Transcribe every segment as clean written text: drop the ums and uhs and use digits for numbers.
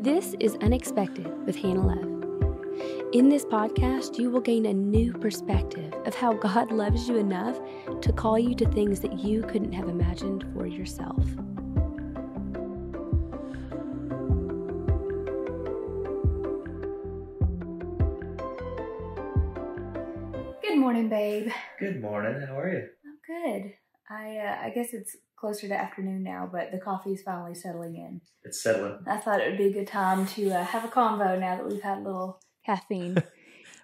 This is Unexpected with Hannah Love. In this podcast, you will gain a new perspective of how God loves you enough to call you to things that you couldn't have imagined for yourself. Good morning, babe. Good morning. How are you? I'm good. I guess it's closer to afternoon now, but the coffee's finally settling in. It's settling. I thought it would be a good time to have a convo now that we've had a little caffeine in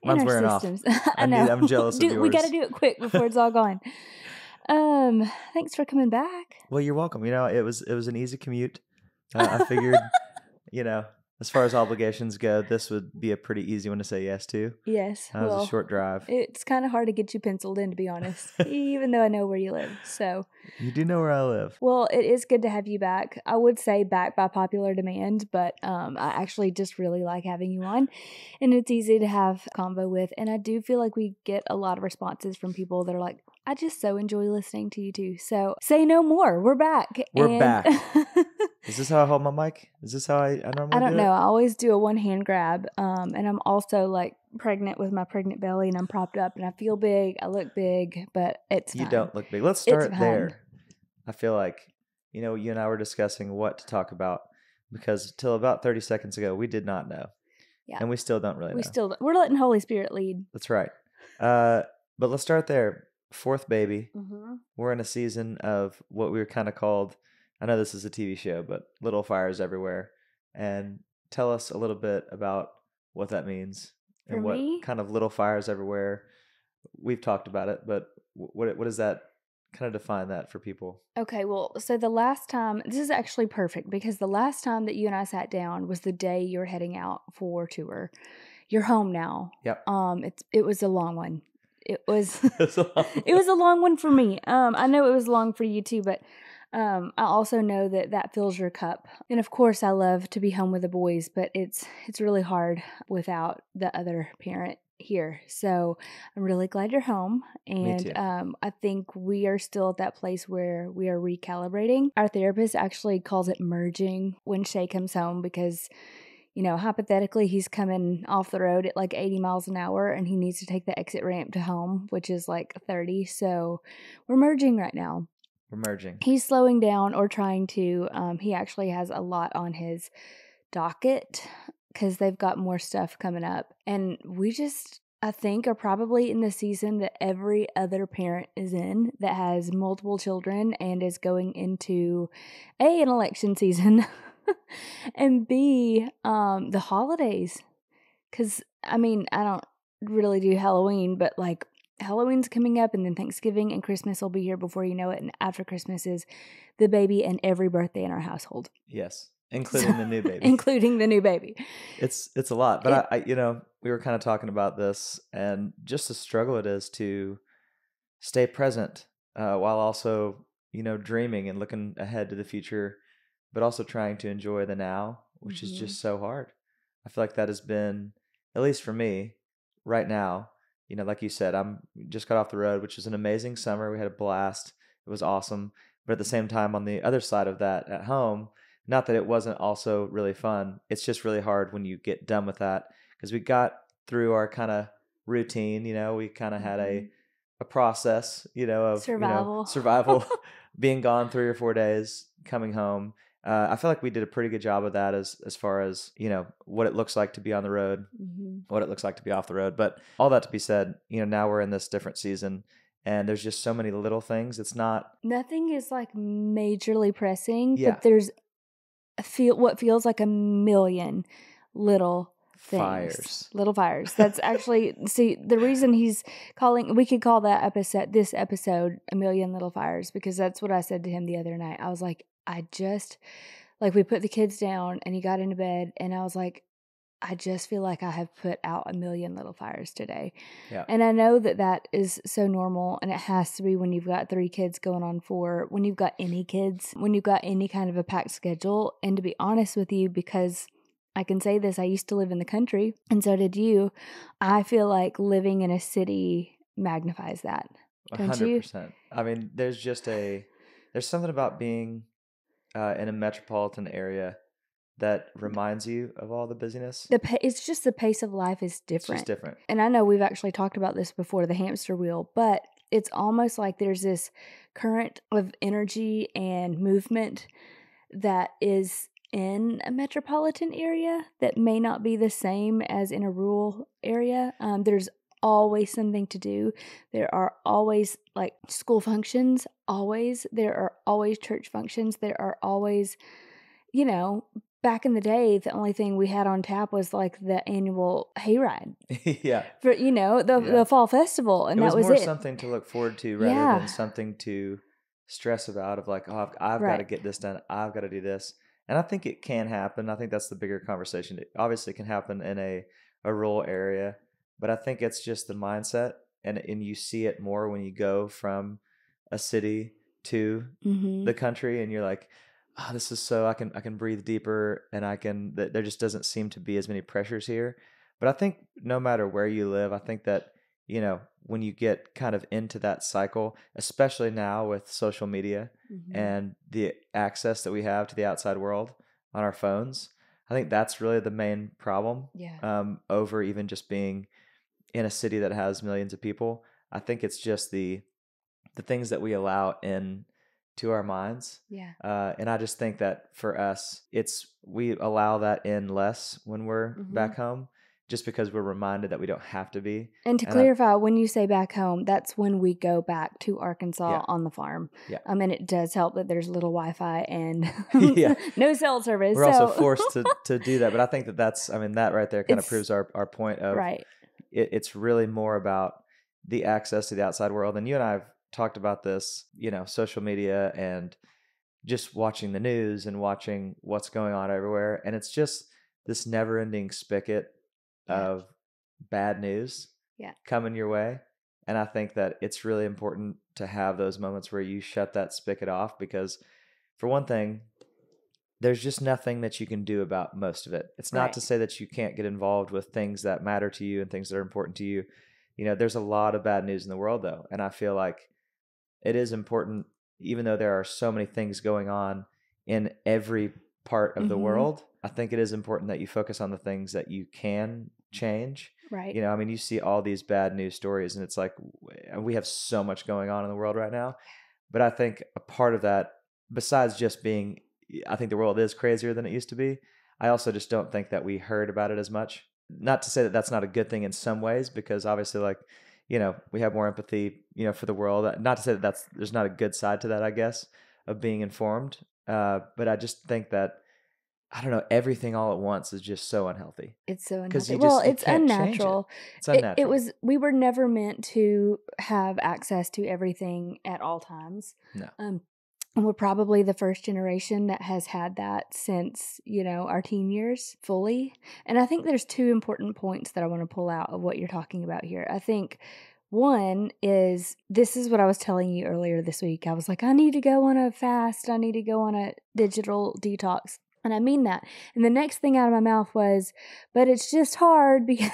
Mine's our wearing systems. off. I know. I'm jealous of yours. We got to do it quick before it's all gone. Thanks for coming back. Well, you're welcome. It was an easy commute. I figured, as far as obligations go, this would be a pretty easy one to say yes to. Yes. It was a short drive. It's kind of hard to get you penciled in, to be honest, even though I know where you live. So you do know where I live. Well, it is good to have you back. I would say back by popular demand, but I actually just really like having you on, and it's easy to have convo with. And I do feel like we get a lot of responses from people that are like, I just so enjoy listening to you too. So say no more. We're back. We're back. Is this how I hold my mic? Is this how I normally do I don't it? know. I always do a one hand grab. And I'm also like pregnant with my pregnant belly, and I'm propped up and I feel big. I look big, but it's fine. You don't look big. Let's start there. I feel like, you and I were discussing what to talk about because till about 30 seconds ago, we did not know. Yeah. And we still don't really know. We're letting Holy Spirit lead. That's right. But let's start there. Fourth baby. Mm-hmm. We're in a season of what we were kind of called, I know this is a TV show, but little fires everywhere. And tell us a little bit about what that means. For and what me? Kind of little fires everywhere. We've talked about it, but what does that kind of define that for people? Okay, well, so the last time, this is actually perfect because the last time that you and I sat down was the day you were heading out for tour. You're home now. Yep. It was a long one. It was it was a long one for me. I know it was long for you too, but I also know that fills your cup. And of course, I love to be home with the boys, but it's really hard without the other parent here. So I'm really glad you're home. And Me too. I think we are still at that place where we are recalibrating. Our therapist actually calls it merging when Shay comes home because hypothetically, he's coming off the road at like 80 miles an hour and he needs to take the exit ramp to home, which is like 30. So we're merging right now. We're merging. He's slowing down or trying to. He actually has a lot on his docket because they've got more stuff coming up. And we just, I think, are probably in the season that every other parent is in that has multiple children and is going into an election season. And B, the holidays. Because, I don't really do Halloween, but like Halloween's coming up and then Thanksgiving and Christmas will be here before you know it. And after Christmas is the baby and every birthday in our household. Yes, including the new baby. Including the new baby. It's a lot. But I we were kind of talking about this and just the struggle it is to stay present while also, dreaming and looking ahead to the future, but also trying to enjoy the now, which is just so hard. I feel like that has been, at least for me, right now, like you said, I'm just got off the road, which was an amazing summer. We had a blast. It was awesome. But at the same time, on the other side of that at home, not that it wasn't also really fun. It's just really hard when you get done with that because we got through our kind of routine. We kind of had a process, of survival being gone 3 or 4 days, coming home. I feel like we did a pretty good job of that as far as, what it looks like to be on the road, what it looks like to be off the road. But all that to be said, now we're in this different season and there's just so many little things. Nothing is like majorly pressing, but there's what feels like a million little things. Little fires. That's actually, see, the reason we could call this episode A Million Little Fires, because that's what I said to him the other night. I was like, we put the kids down and he got into bed and I was like, I just feel like I have put out a million little fires today. Yeah. And I know that is so normal and it has to be when you've got 3 kids going on 4, when you've got any kids, when you've got any kind of a packed schedule. And to be honest with you, because I can say this, I used to live in the country and so did you. I feel like living in a city magnifies that. Don't 100%. You? There's something about being in a metropolitan area that reminds you of all the busyness. It's just the pace of life is It's just different. different. And I know we've actually talked about this before, the hamster wheel, but it's almost like there's this current of energy and movement that is in a metropolitan area that may not be the same as in a rural area. There's always something to do. There are always like school functions, always. There are always church functions. There are always, back in the day, the only thing we had on tap was like the annual hayride Yeah. for, the fall festival. And It that was was more it. something to look forward to rather than Yeah. something to stress about of like, oh, I've got to Right. get this done. I've got to do this. And I think it can happen. I think that's the bigger conversation. It obviously can happen in a rural area, but I think it's just the mindset, and you see it more when you go from a city to Mm-hmm. the country, and you're like, oh, this is so I can breathe deeper, and there just doesn't seem to be as many pressures here. But I think no matter where you live, I think that when you get kind of into that cycle, especially now with social media Mm-hmm. and the access that we have to the outside world on our phones, I think that's really the main problem. Yeah. Over even just being in a city that has millions of people. I think it's just the things that we allow in to our minds. Yeah. And I just think that for us, we allow that in less when we're Mm-hmm. back home, just because we're reminded that we don't have to be. And to clarify, when you say back home, that's when we go back to Arkansas on the farm. Yeah. And it does help that there's little Wi-Fi and Yeah. no cell service. We're also forced to do that. But I think that right there kind of proves our point of right. It's really more about the access to the outside world. And you and I have talked about this, social media and just watching the news and watching what's going on everywhere. And it's just this never ending spigot of bad news coming your way. And I think that it's really important to have those moments where you shut that spigot off, because for one thing, there's just nothing that you can do about most of it. It's not to say that you can't get involved with things that matter to you and things that are important to you. There's a lot of bad news in the world, though. And I feel like it is important, even though there are so many things going on in every part of the world, I think it is important that you focus on the things that you can change. Right. You see all these bad news stories, and it's like we have so much going on in the world right now. But I think a part of that, besides just being, I think the world is crazier than it used to be, I also just don't think that we heard about it as much. Not to say that that's not a good thing in some ways, because obviously, like, we have more empathy, for the world. Not to say that there's not a good side to that, I guess, of being informed. But I just think that, I don't know, everything all at once is just so unhealthy. It's so Because unhealthy. you It's can't change it. unnatural. It's unnatural. We were never meant to have access to everything at all times. No. And we're probably the first generation that has had that since, our teen years fully. And I think there's two important points that I want to pull out of what you're talking about here. I think one is, this is what I was telling you earlier this week. I was like, I need to go on a fast. I need to go on a digital detox. And I mean that. And the next thing out of my mouth was, but it's just hard because,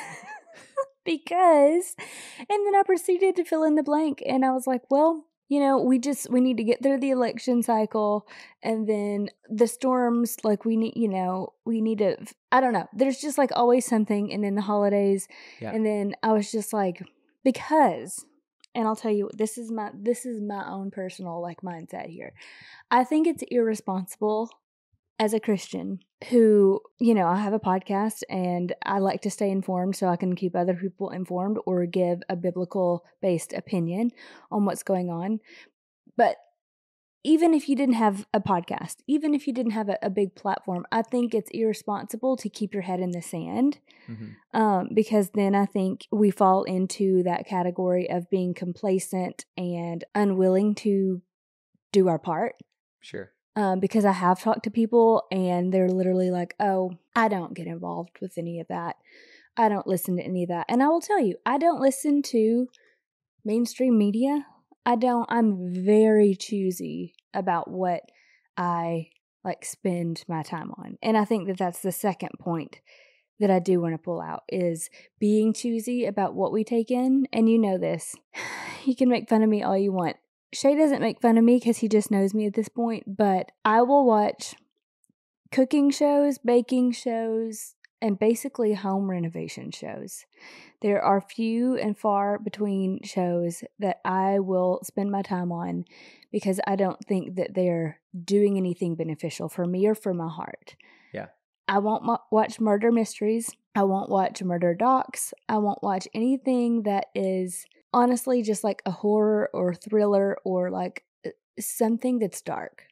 and then I proceeded to fill in the blank. And I was like, well, we need to get through the election cycle, and then the storms, like we need to, I don't know. There's just like always something. And then the holidays. Yeah. And then I was just like, because, and I'll tell you, this is my own personal like mindset here. I think it's irresponsible as a Christian who, I have a podcast and I like to stay informed so I can keep other people informed or give a biblical based opinion on what's going on. But even if you didn't have a podcast, even if you didn't have a big platform, I think it's irresponsible to keep your head in the sand. Because then I think we fall into that category of being complacent and unwilling to do our part. Sure. Because I have talked to people and they're literally like, oh, I don't get involved with any of that. I don't listen to any of that. And I will tell you, I don't listen to mainstream media. I'm very choosy about what I spend my time on. And I think that that's the second point that I do want to pull out, is being choosy about what we take in. And you know this, you can make fun of me all you want. Shay doesn't make fun of me because he just knows me at this point, but I will watch cooking shows, baking shows, and basically home renovation shows. There are few and far between shows that I will spend my time on because I don't think that they're doing anything beneficial for me or for my heart. Yeah. I won't watch murder mysteries. I won't watch murder docs. I won't watch anything that is honestly just like a horror or thriller or like something that's dark.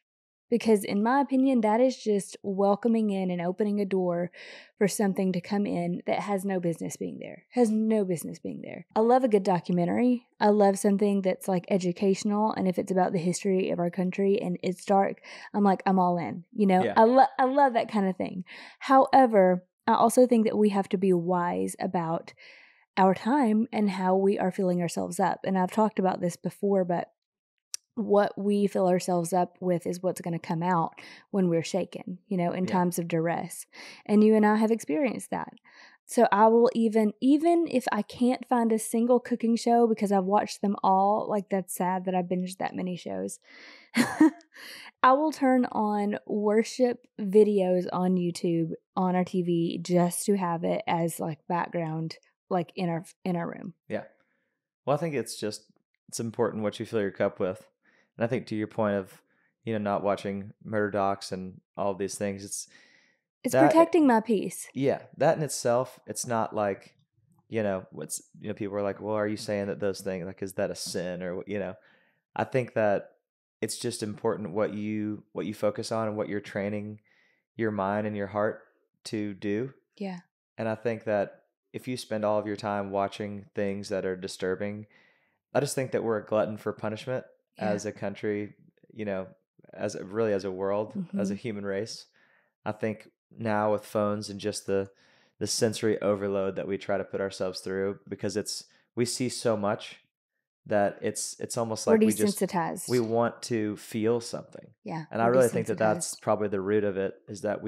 Because in my opinion, that is just welcoming in and opening a door for something to come in that has no business being there. Has no business being there. I love a good documentary. I love something that's like educational, and if it's about the history of our country and it's dark, I'm like, I'm all in. You know, Yeah. I love that kind of thing. However, I also think that we have to be wise about our time and how we are filling ourselves up. And I've talked about this before, but what we fill ourselves up with is what's going to come out when we're shaken, you know, in times of duress. And you and I have experienced that. So I will even if I can't find a single cooking show because I've watched them all, like that's sad that I binged that many shows. I will turn on worship videos on YouTube on our TV just to have it as like background, like in our room. Yeah. Well, I think it's important what you fill your cup with. And I think to your point of, not watching murder docs and all of these things, It's that, protecting my peace. yeah, that in itself, it's not like, people are like, well, are you saying that those things, like, is that a sin or, I think that it's just important what you focus on and what you're training your mind and your heart to do. Yeah. And I think that if you spend all of your time watching things that are disturbing, I just think that we're a glutton for punishment as a country, as a world, as a human race. I think now with phones and just the sensory overload that we try to put ourselves through, because we see so much that it's almost We're like we desensitized. want to feel something. Yeah. And I really think that that's probably the root of it, is that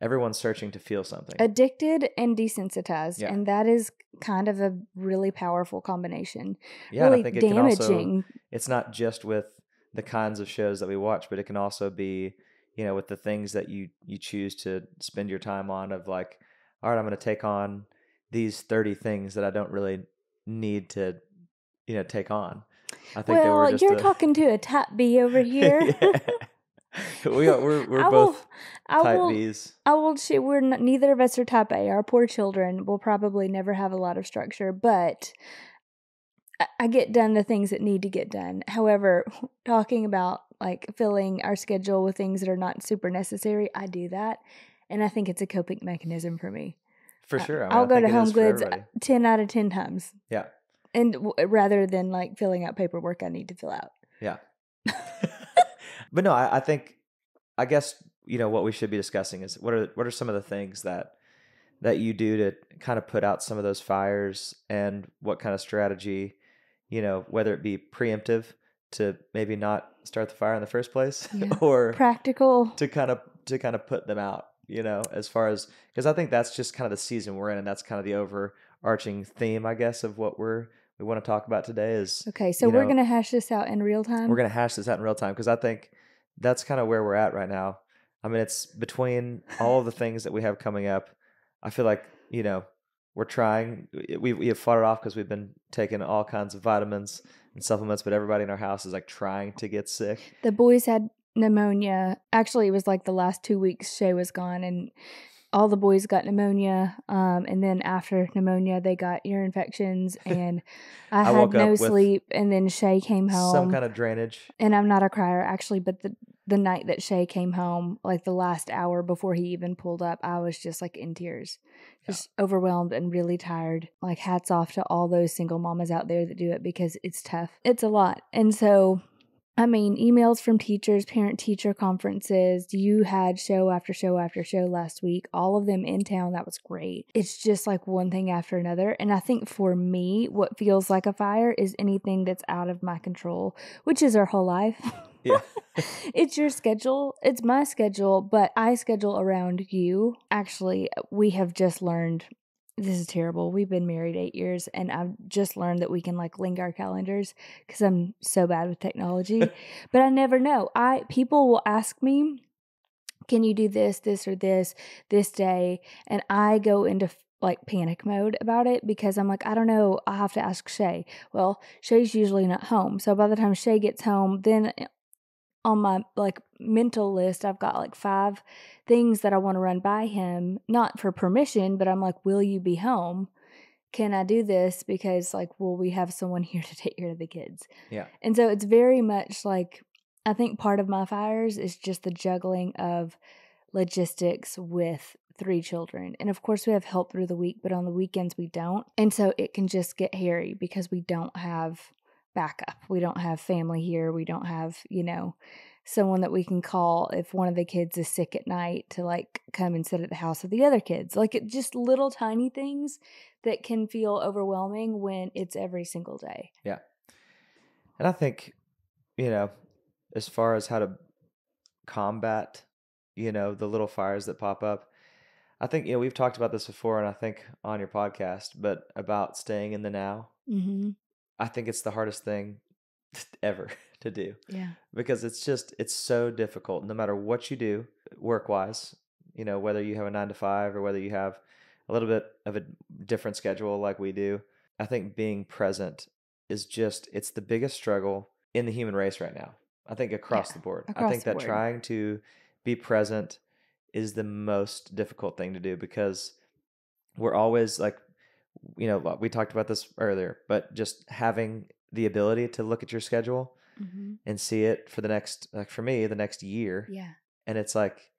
everyone's searching to feel something. Addicted and desensitized. Yeah. And that is kind of a really powerful combination. Yeah, really and I think damaging. It's not just with the kinds of shows that we watch, but it can also be, with the things that you choose to spend your time on, of like, all right, I'm going to take on these 30 things that I don't really need to, take on. I think that we're just you're talking to a type B over here. we're both type Bs. Neither of us are type A. Our poor children will probably never have a lot of structure, but I get done the things that need to get done. However, talking about like filling our schedule with things that are not super necessary, I do that. And I think it's a coping mechanism for me. For sure. I'll go to Home Goods 10 out of 10 times. Yeah. And rather than like filling out paperwork I need to fill out. Yeah. But no, I guess, what we should be discussing is what are some of the things that you do to kind of put out some of those fires, and what kind of strategy, whether it be preemptive to maybe not start the fire in the first place, or practical to kind of put them out, as far as, because I think that's just kind of the season we're in, and that's kind of the overarching theme, I guess, of what we want to talk about today is. Okay, so we're going to hash this out in real time? We're going to hash this out in real time, because I think that's kind of where we're at right now. I mean, it's between all of the things that we have coming up. I feel like, we're trying, we have fought it off because we've been taking all kinds of vitamins and supplements, but everybody in our house is like trying to get sick. The boys had pneumonia. Actually, it was like the last 2 weeks Shay was gone, and all the boys got pneumonia. And then after pneumonia, they got ear infections, and I had no sleep. And then Shay came home. Some kind of drainage. And I'm not a crier, actually, but the night that Shay came home, like the last hour before he even pulled up, I was just like in tears, just overwhelmed and really tired. Like, hats off to all those single mamas out there that do it, because it's tough. It's a lot. And so, I mean, emails from teachers, parent-teacher conferences. You had show after show after show last week, all of them in town. That was great. It's just like one thing after another. And I think for me, what feels like a fire is anything that's out of my control, which is our whole life. Yeah. It's your schedule. It's my schedule, but I schedule around you. Actually, we have just learned, this is terrible. We've been married 8 years, and I've just learned that we can like link our calendars, because I'm so bad with technology. But I never know. People will ask me can you do this or this day? And I go into like panic mode about it because I'm like, I don't know. I have to ask Shay. Well, Shay's usually not home. So by the time Shay gets home, then on my like mental list, I've got like 5 things that I want to run by him, not for permission, but I'm like, will you be home? Can I do this? Because like, will we have someone here to take care of the kids? Yeah. And so it's very much like, I think part of my fires is just the juggling of logistics with 3 children. And of course, we have help through the week, but on the weekends we don't. And so it can just get hairy because we don't have backup. We don't have family here. We don't have, someone that we can call if one of the kids is sick at night to like come and sit at the house of the other kids. Like it just little tiny things that can feel overwhelming when it's every single day. Yeah. And I think, as far as how to combat, the little fires that pop up, I think, we've talked about this before, and I think on your podcast, but about staying in the now. Mm-hmm. I think it's the hardest thing ever to do Yeah. because it's so difficult no matter what you do work wise, whether you have a 9 to 5 or whether you have a little bit of a different schedule like we do. I think being present it's the biggest struggle in the human race right now. I think across Yeah. the board. I Across think the that board. trying to be present is the most difficult thing to do because we're always like, we talked about this earlier, but just having the ability to look at your schedule Mm-hmm. and see it for the next, like for me, the next year. Yeah. And it's like,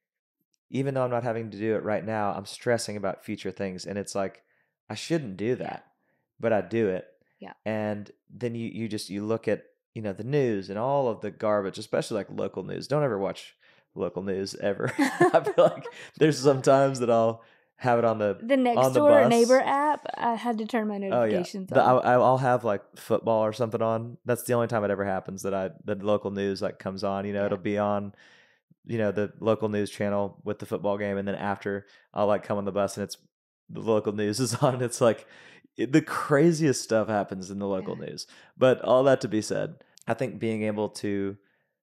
even though I'm not having to do it right now, I'm stressing about future things. And it's like, I shouldn't do Yeah. that, but I do it. Yeah. And then you look at, the news and all of the garbage, especially like local news. Don't ever watch local news ever. I feel like there's some times that I'll have it on The next the door neighbor bus. app, I had to turn my Oh yeah, notifications on. I'll have like football or something on. That's the only time it ever happens that the local news like comes on. Yeah. It'll be on, the local news channel with the football game, and then after I'll like come on the bus and it's the local news is on. It's like the craziest stuff happens in the local Yeah. news. But all that to be said, I think being able to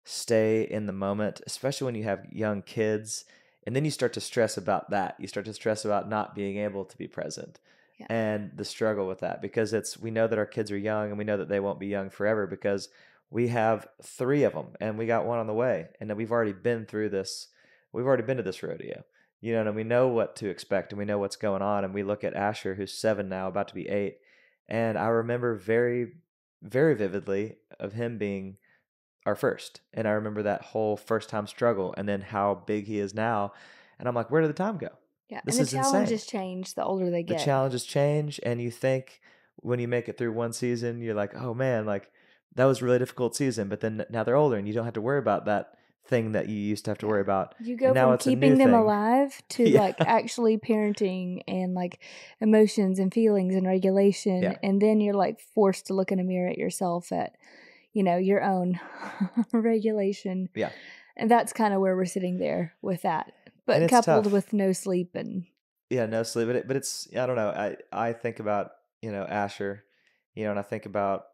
stay in the moment, especially when you have young kids, and then you start to stress about that. You start to stress about not being able to be present. Yeah. And the struggle with that because we know that our kids are young and we know that they won't be young forever because we have 3 of them and we got one on the way and then we've already been through this. We've already been to this rodeo, and we know what to expect and we know what's going on. And we look at Asher, who's 7 now, about to be 8. And I remember very, very vividly of him being our first. And I remember that whole first time struggle and then how big he is now. And I'm like, where did the time go? Yeah. This And the is insane. challenges change the older they The get. challenges change, and you think when you make it through one season, you're like, oh man, like that was a really difficult season. But then now they're older and you don't have to worry about that thing that you used to have to worry about. You And go now from it's a new keeping them thing. alive to Yeah. like actually parenting and like emotions and feelings and regulation. Yeah. And then you're like forced to look in a mirror at yourself at, your own regulation. Yeah. And that's kind of where we're sitting there with that. And But it's coupled tough. with no sleep and Yeah, no sleep. But it's, I don't know. I think about, Asher, and I think about,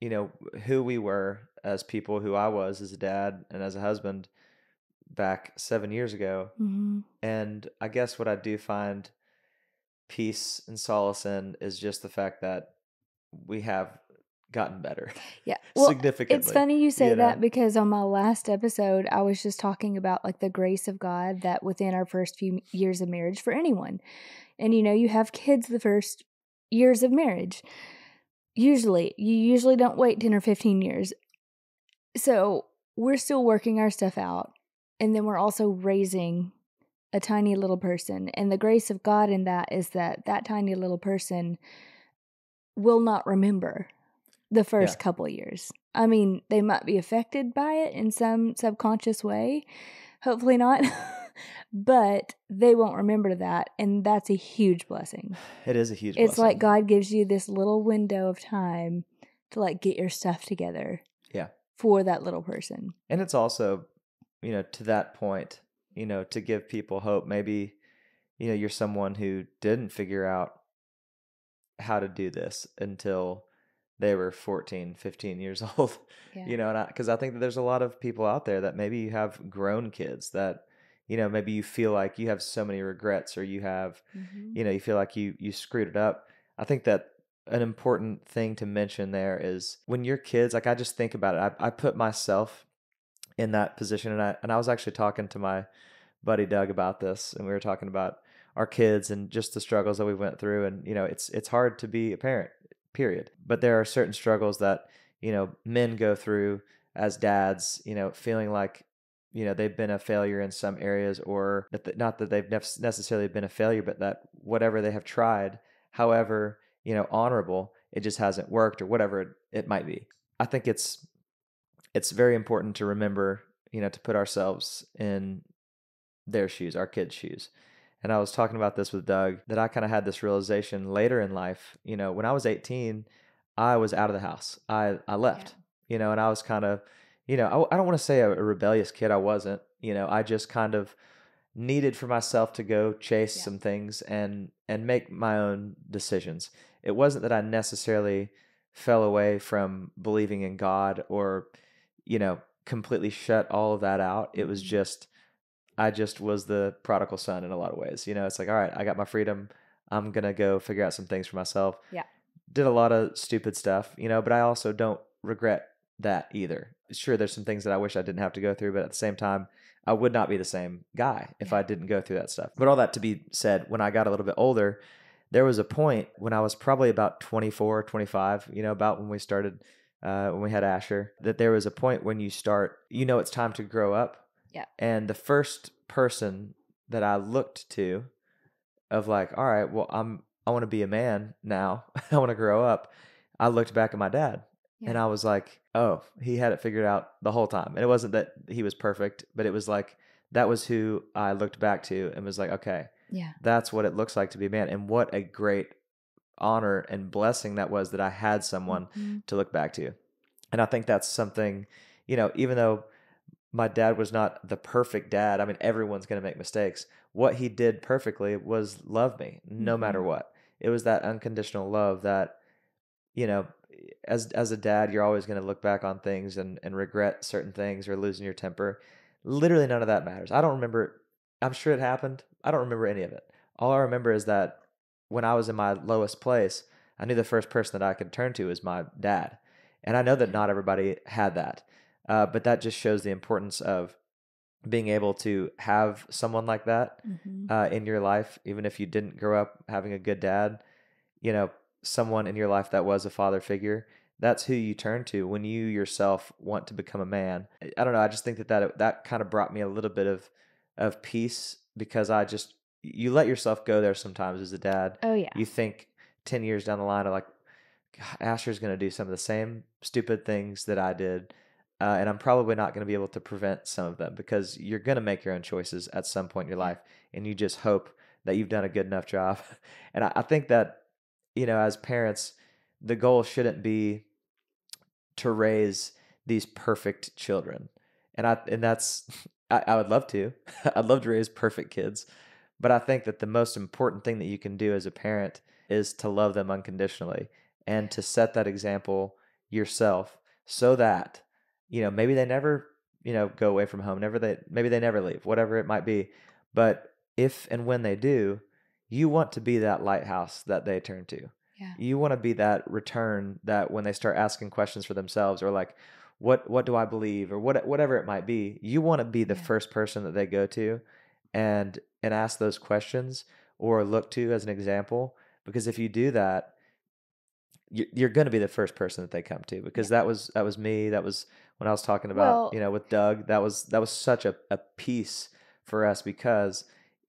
who we were as people, who I was as a dad and as a husband back 7 years ago. mm-hmm. And I guess what I do find peace and solace in is just the fact that we have gotten better. Yeah. Well, significantly. it's funny you say you that know? because on my last episode, I was just talking about like the grace of God that within our first few years of marriage for anyone. And you have kids the first years of marriage. You usually don't wait 10 or 15 years. So we're still working our stuff out. And then we're also raising a tiny little person. And the grace of God in that is that tiny little person will not remember the first couple years. I mean, they might be affected by it in some subconscious way. Hopefully not. But they won't remember that. And that's a huge blessing. It is a huge It's blessing. like God gives you this little window of time to like get your stuff together. Yeah. For that little person. And it's also, to that point, to give people hope. Maybe, you're someone who didn't figure out how to do this until they were 14, 15 years old, Yeah. and because I think that there's a lot of people out there that maybe you have grown kids that, maybe you feel like you have so many regrets, or you have, Mhm. you feel like you screwed it up. I think that an important thing to mention there is when you're kids, like I just think about it. I put myself in that position, and I was actually talking to my buddy Doug about this, and we were talking about our kids and just the struggles that we went through. And it's hard to be a parent, period. But there are certain struggles that men go through as dads. Feeling like they've been a failure in some areas, or not that they've necessarily been a failure, but that whatever they have tried, however honorable, it just hasn't worked, or whatever it might be. I think it's very important to remember, to put ourselves in their shoes, our kids' shoes. And I was talking about this with Doug, that I kind of had this realization later in life. When I was 18, I was out of the house. I Yeah. left, and I was kind of, I don't want to say a rebellious kid. I wasn't, I just kind of needed for myself to go chase Yeah. some things and make my own decisions. It wasn't that I necessarily fell away from believing in God, or completely shut all of that out. It was Mhm. just, I just was the prodigal son in a lot of ways. It's like, all right, I got my freedom. I'm going to go figure out some things for myself. Yeah. Did a lot of stupid stuff, but I also don't regret that either. Sure, there's some things that I wish I didn't have to go through, but at the same time, I would not be the same guy if Yeah. I didn't go through that stuff. But all that to be said, when I got a little bit older, there was a point when I was probably about 24, 25, about when we started, when we had Asher, that there was a point when you start, it's time to grow up. Yeah. And the first person that I looked to, of like, all right, well, I want to be a man now. I want to grow up. I looked back at my dad, and Yeah. I was like, oh, he had it figured out the whole time. And it wasn't that he was perfect, but it was like that was who I looked back to and was like, okay, Yeah. that's what it looks like to be a man. And what a great honor and blessing that was, that I had someone Mhm. to look back to. And I think that's something, even though my dad was not the perfect dad. I mean, everyone's going to make mistakes. What he did perfectly was love me no matter Mhm. what. It was that unconditional love that, you know, as a dad, you're always going to look back on things and regret certain things, or losing your temper. Literally none of that matters. I don't remember. I'm sure it happened. I don't remember any of it. All I remember is that when I was in my lowest place, I knew the first person that I could turn to was my dad. And I know that Yeah. not everybody had that. But that just shows the importance of being able to have someone like that Mhm. in your life, even if you didn't grow up having a good dad, you know, someone in your life that was a father figure. That's who you turn to when you yourself want to become a man. I don't know. I just think that kind of brought me a little bit of peace, because you let yourself go there sometimes as a dad. Oh, yeah. You think 10 years down the line of like, "God, Asher's going to do some of the same stupid things that I did. And I'm probably not going to be able to prevent some of them," because you're going to make your own choices at some point in your Yeah. life. And you just hope that you've done a good enough job. And I think that, as parents, the goal shouldn't be to raise these perfect children. And that's, I would love to. I'd love to raise perfect kids. But I think that the most important thing that you can do as a parent is to love them unconditionally, and to set that example yourself, so that, maybe they never, go away from home, maybe they never leave, whatever it might be. But if and when they do, you want to be that lighthouse that they turn to. Yeah. You want to be that return, that when they start asking questions for themselves, or like, what do I believe, or whatever it might be, you want to be the Yeah. first person that they go to and ask those questions, or look to as an example. Because if you do that, you're going to be the first person that they come to. Yeah. Because that was me. That was when I was talking about, Well, with Doug. That was such a piece for us, because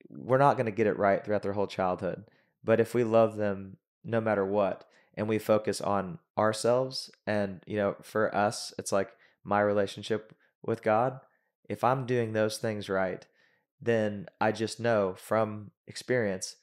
we're not going to get it right throughout their whole childhood. But if we love them no matter what, and we focus on ourselves, and for us, it's like my relationship with God. If I'm doing those things right, then I just know from experience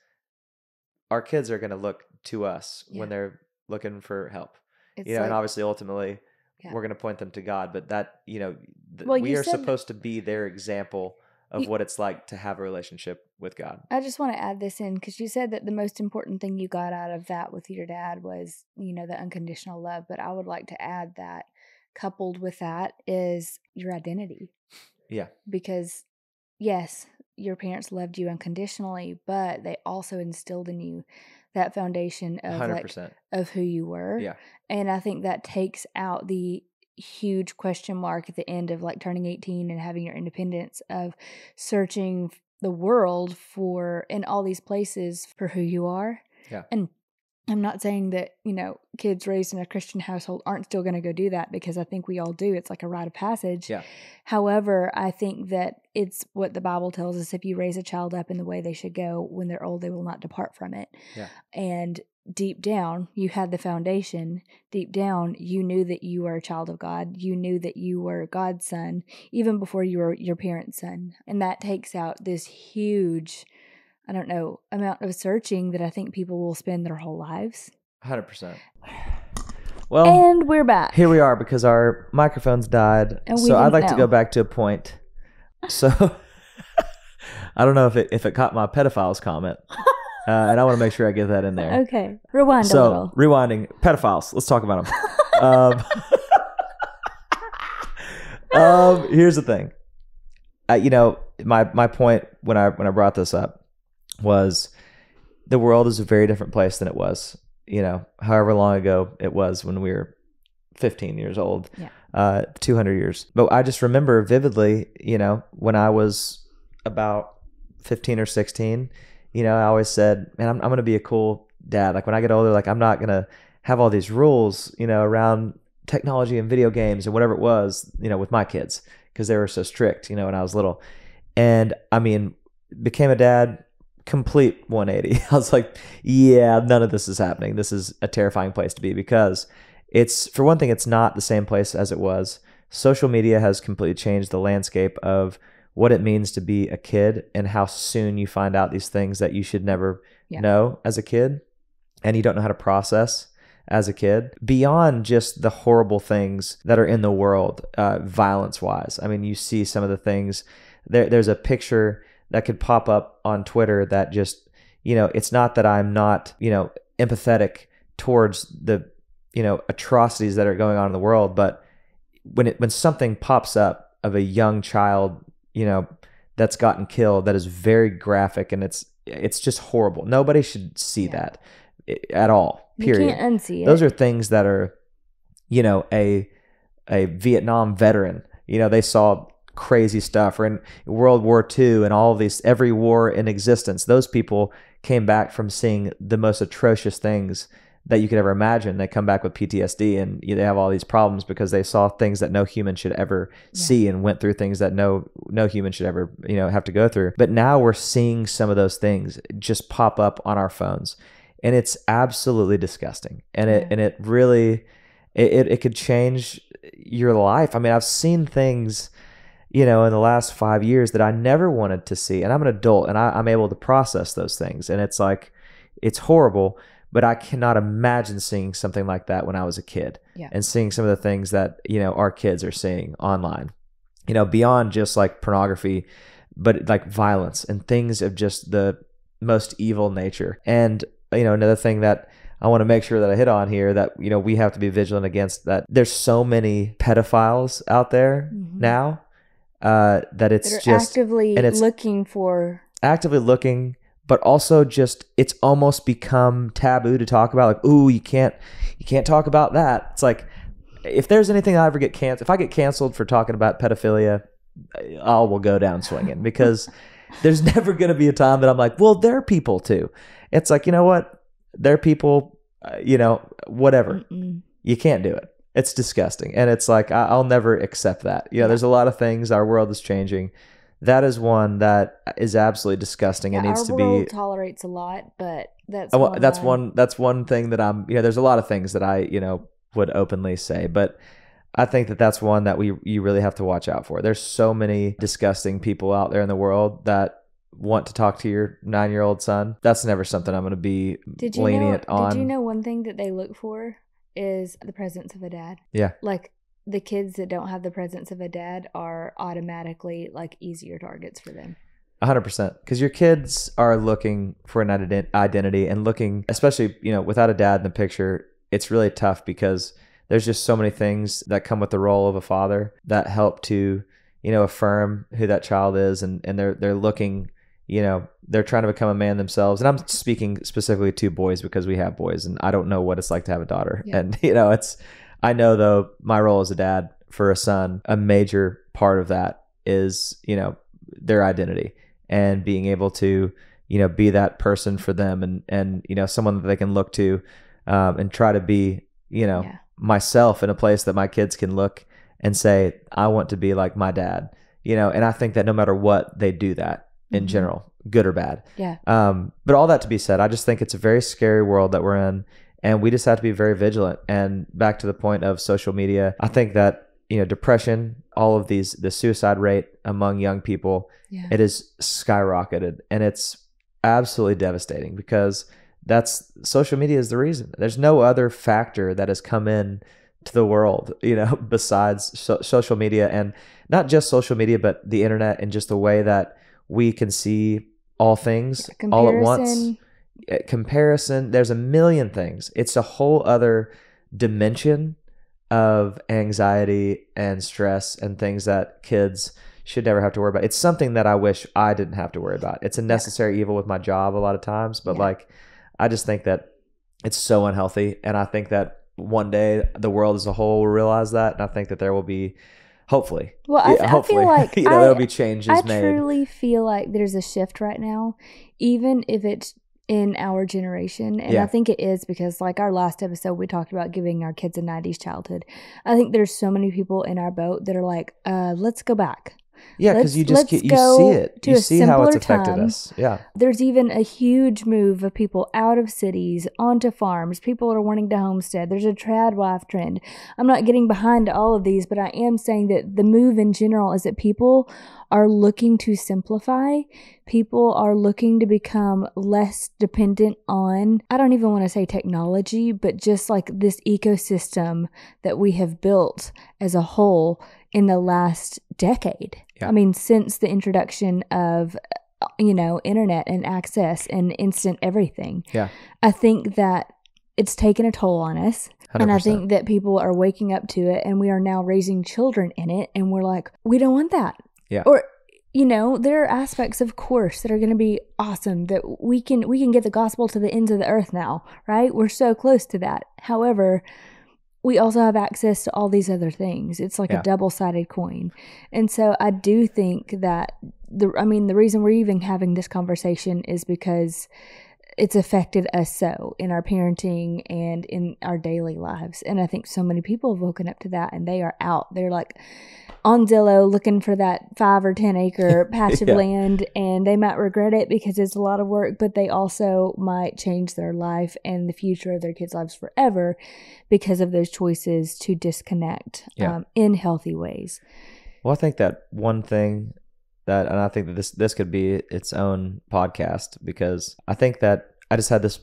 our kids are going to look to us when yeah. they're looking for help. It's And like, obviously, ultimately, yeah. we're going to point them to God. But that, Well, we you are said supposed to be their example of you what it's like to have a relationship with God. I just want to add this in because you said that the most important thing you got out of that with your dad was, the unconditional love. But I would like to add that coupled with that is your identity. Yeah. Because, yes, your parents loved you unconditionally, but they also instilled in you that foundation of 100%. of who you were. Yeah. And I think that takes out the huge question mark at the end of like turning 18 and having your independence, of searching the world for in all these places for who you are. Yeah. And I'm not saying that, kids raised in a Christian household aren't still going to go do that, because I think we all do. It's like a rite of passage. Yeah. However, I think that it's what the Bible tells us: if you raise a child up in the way they should go, when they're old, they will not depart from it. Yeah. And deep down, you had the foundation. Deep down, you knew that you were a child of God. You knew that you were God's son, even before you were your parents' son. And that takes out this huge, amount of searching that I think people will spend their whole lives. 100%. Well, and we're back. Here we are, because our microphones died. So I'd like to go back to a point. So I don't know if it caught my pedophiles comment. And I want to make sure I get that in there. Okay. Rewind a little. Rewinding. Pedophiles. Let's talk about them. Here's the thing. My point when I brought this up was the world is a very different place than it was, however long ago it was when we were 15 years old, 200 years. But I just remember vividly, when I was about 15 or 16, I always said, man, I'm going to be a cool dad. Like when I get older, like I'm not going to have all these rules, around technology and video games and whatever it was, with my kids, because they were so strict, when I was little. And I mean, became a dad, complete 180. I was like, yeah, none of this is happening. This is a terrifying place to be, because it's, for one thing, it's not the same place as it was. Social media has completely changed the landscape of what it means to be a kid, and how soon you find out these things that you should never know as a kid, and you don't know how to process as a kid, beyond just the horrible things that are in the world, violence-wise. I mean, you see some of the things. There's a picture that could pop up on Twitter that just, it's not that I'm not, empathetic towards the, atrocities that are going on in the world, but when something pops up of a young child, that's gotten killed, that is very graphic, and it's just horrible. Nobody should see that at all. Period. You can't unsee it. Those are things that are, a Vietnam veteran, they saw crazy stuff, or in World War II and all of these, every war in existence. Those people came back from seeing the most atrocious things that you could ever imagine. They come back with PTSD, and they have all these problems because they saw things that no human should ever see, and went through things that no human should ever, have to go through. But now we're seeing some of those things just pop up on our phones, and it's absolutely disgusting. And it really, it could change your life. I mean, I've seen things, in the last 5 years that I never wanted to see. And I'm an adult, and I'm able to process those things. And it's like, it's horrible, but I cannot imagine seeing something like that when I was a kid, and seeing some of the things that, our kids are seeing online, beyond just like pornography, but like violence and things of just the most evil nature. And, another thing that I want to make sure that I hit on here, that, we have to be vigilant against, that there's so many pedophiles out there now, that it's that are just actively looking, but also just, it's almost become taboo to talk about. Like, ooh, you can't talk about that. It's like, if there's anything I ever get canceled, if I get canceled for talking about pedophilia, I will go down swinging, because there's never going to be a time that I'm like, well, they're people too. It's like, you know what? They're people, whatever. You can't do it. It's disgusting. And it's like, I'll never accept that. There's a lot of things. Our world is changing. That is one that is absolutely disgusting and needs to be. Our world tolerates a lot, but that's one thing that I'm, there's a lot of things that I, would openly say, but I think that that's one that you really have to watch out for. There's so many disgusting people out there in the world that want to talk to your 9-year-old son. That's never something I'm going to be lenient on. Did you know one thing that they look for is the presence of a dad? Yeah. Like, the kids that don't have the presence of a dad are automatically like easier targets for them. 100%. Because your kids are looking for an identity, and looking, especially, without a dad in the picture, it's really tough, because there's just so many things that come with the role of a father that help to, affirm who that child is, and they're looking, they're trying to become a man themselves. And I'm speaking specifically to boys because we have boys, and I don't know what it's like to have a daughter. Yeah. And I know though my role as a dad for a son, a major part of that is, their identity and being able to, be that person for them, and someone that they can look to, and try to be, myself in a place that my kids can look and say, I want to be like my dad, and I think that no matter what, they do that in general, good or bad. Yeah. But all that to be said, I just think it's a very scary world that we're in, and we just have to be very vigilant. And back to the point of social media, I think that, depression, all of the suicide rate among young people, it is skyrocketed, and it's absolutely devastating because social media is the reason. There's no other factor that has come in to the world, besides social media, and not just social media, but the internet, and just the way that we can see all things all at once. Comparison. There's a million things. It's a whole other dimension of anxiety and stress and things that kids should never have to worry about. It's something that I wish I didn't have to worry about. It's a necessary evil with my job a lot of times, but I just think that it's so unhealthy. And I think that one day the world as a whole will realize that. And I think that there will be, hopefully, I feel like there'll be changes made. I truly feel like there's a shift right now, even if it's in our generation. And I think it is because, like our last episode, we talked about giving our kids a 90s childhood. I think there's so many people in our boat that are like, let's go back. Yeah, because you see it. You see how it's affected us. Yeah. There's even a huge move of people out of cities onto farms. People are wanting to homestead. There's a trad wife trend. I'm not getting behind all of these, but I am saying that the move in general is that people are looking to simplify. People are looking to become less dependent on, I don't even want to say technology, but just like this ecosystem that we have built as a whole in the last decade. Yeah. I mean, since the introduction of, internet and access and instant everything. Yeah. I think that it's taken a toll on us. 100%. And I think that people are waking up to it, and we are now raising children in it, and we're like, we don't want that. Yeah. Or, there are aspects, of course, that are going to be awesome, that we can get the gospel to the ends of the earth now, right? We're so close to that. However, we also have access to all these other things. It's like a double-sided coin. And so I do think that, the reason we're even having this conversation is because it's affected us so in our parenting and in our daily lives. And I think so many people have woken up to that, and they are out. They're like on Zillow looking for that 5 or 10 acre patch of land, and they might regret it because it's a lot of work, but they also might change their life and the future of their kids' lives forever because of those choices to disconnect in healthy ways. Well, I think that one thing and I think that this could be its own podcast, because I think that I just had this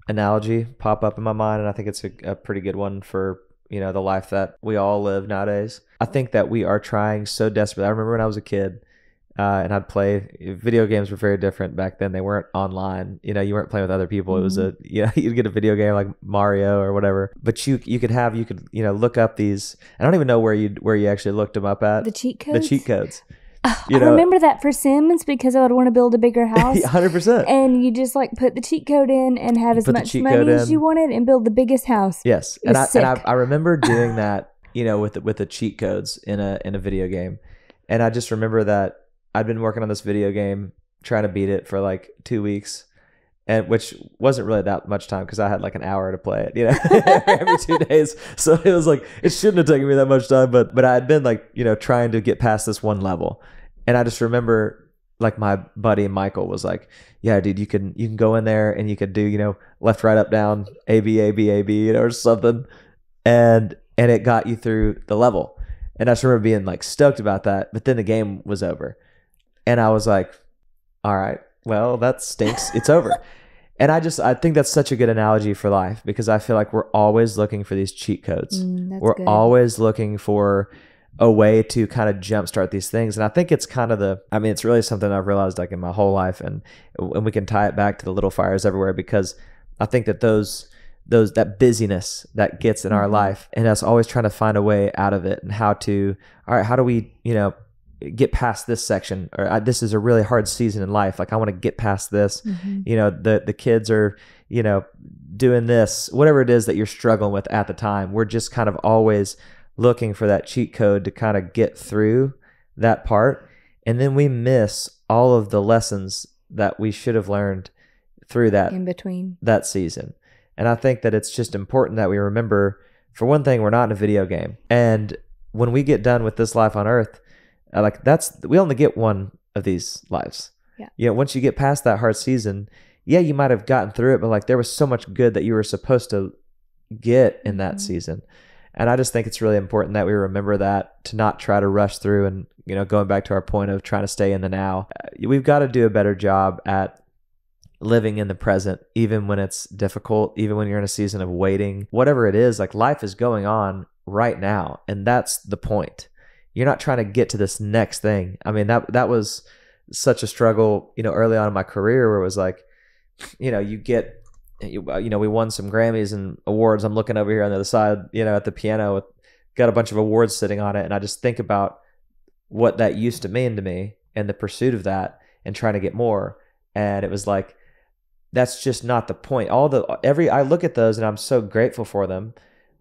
analogy pop up in my mind, and I think it's a pretty good one for the life that we all live nowadays. I think that we are trying so desperately. I remember when I was a kid, and I'd play video games. Were very different back then. They weren't online. You weren't playing with other people. Mm-hmm. It was you'd get a video game like Mario or whatever. But you could look up these. I don't even know where you actually looked them up at. The cheat codes. The cheat codes. I remember that for Sims because I would want to build a bigger house. 100%. And you just put the cheat code in and have as much money as you wanted and build the biggest house. Yes. And I remember doing that, with the cheat codes in a video game. And I just remember that I'd been working on this video game, trying to beat it for like 2 weeks, and which wasn't really that much time because I had like an hour to play it, every 2 days. So it was like, it shouldn't have taken me that much time, but I had been trying to get past this one level. And I just remember like my buddy Michael was like, yeah, dude, you can go in there and you could do, left, right, up, down, A, B, A, B, A, B, or something. And it got you through the level. And I just remember being like stoked about that, but then the game was over. And I was like, all right, well, that stinks. It's over. And I think that's such a good analogy for life, because I feel like we're always looking for these cheat codes. We're always looking for a way to kind of jumpstart these things. And I think it's kind of it's really something I've realized like in my whole life, and we can tie it back to the little fires everywhere, because I think that that busyness that gets in our life, and us always trying to find a way out of it, and how do we, get past this section, or this is a really hard season in life. Like I want to get past this. The kids are, doing this, whatever it is that you're struggling with at the time. We're just kind of always looking for that cheat code to kind of get through that part. And then we miss all of the lessons that we should have learned through that in between that season. And I think that it's just important that we remember, for one thing, we're not in a video game. And when we get done with this life on earth, we only get one of these lives. Yeah. Once you get past that hard season, you might have gotten through it, but like there was so much good that you were supposed to get in that season. And I just think it's really important that we remember that, to not try to rush through. And, going back to our point of trying to stay in the now, we've got to do a better job at living in the present, even when it's difficult, even when you're in a season of waiting, whatever it is. Like life is going on right now. And that's the point. You're not trying to get to this next thing. I mean, that was such a struggle, early on in my career, where it was like, we won some Grammys and awards. I'm looking over here on the other side, at the piano, got a bunch of awards sitting on it. And I just think about what that used to mean to me and the pursuit of that and trying to get more. And it was like, that's just not the point. I look at those and I'm so grateful for them.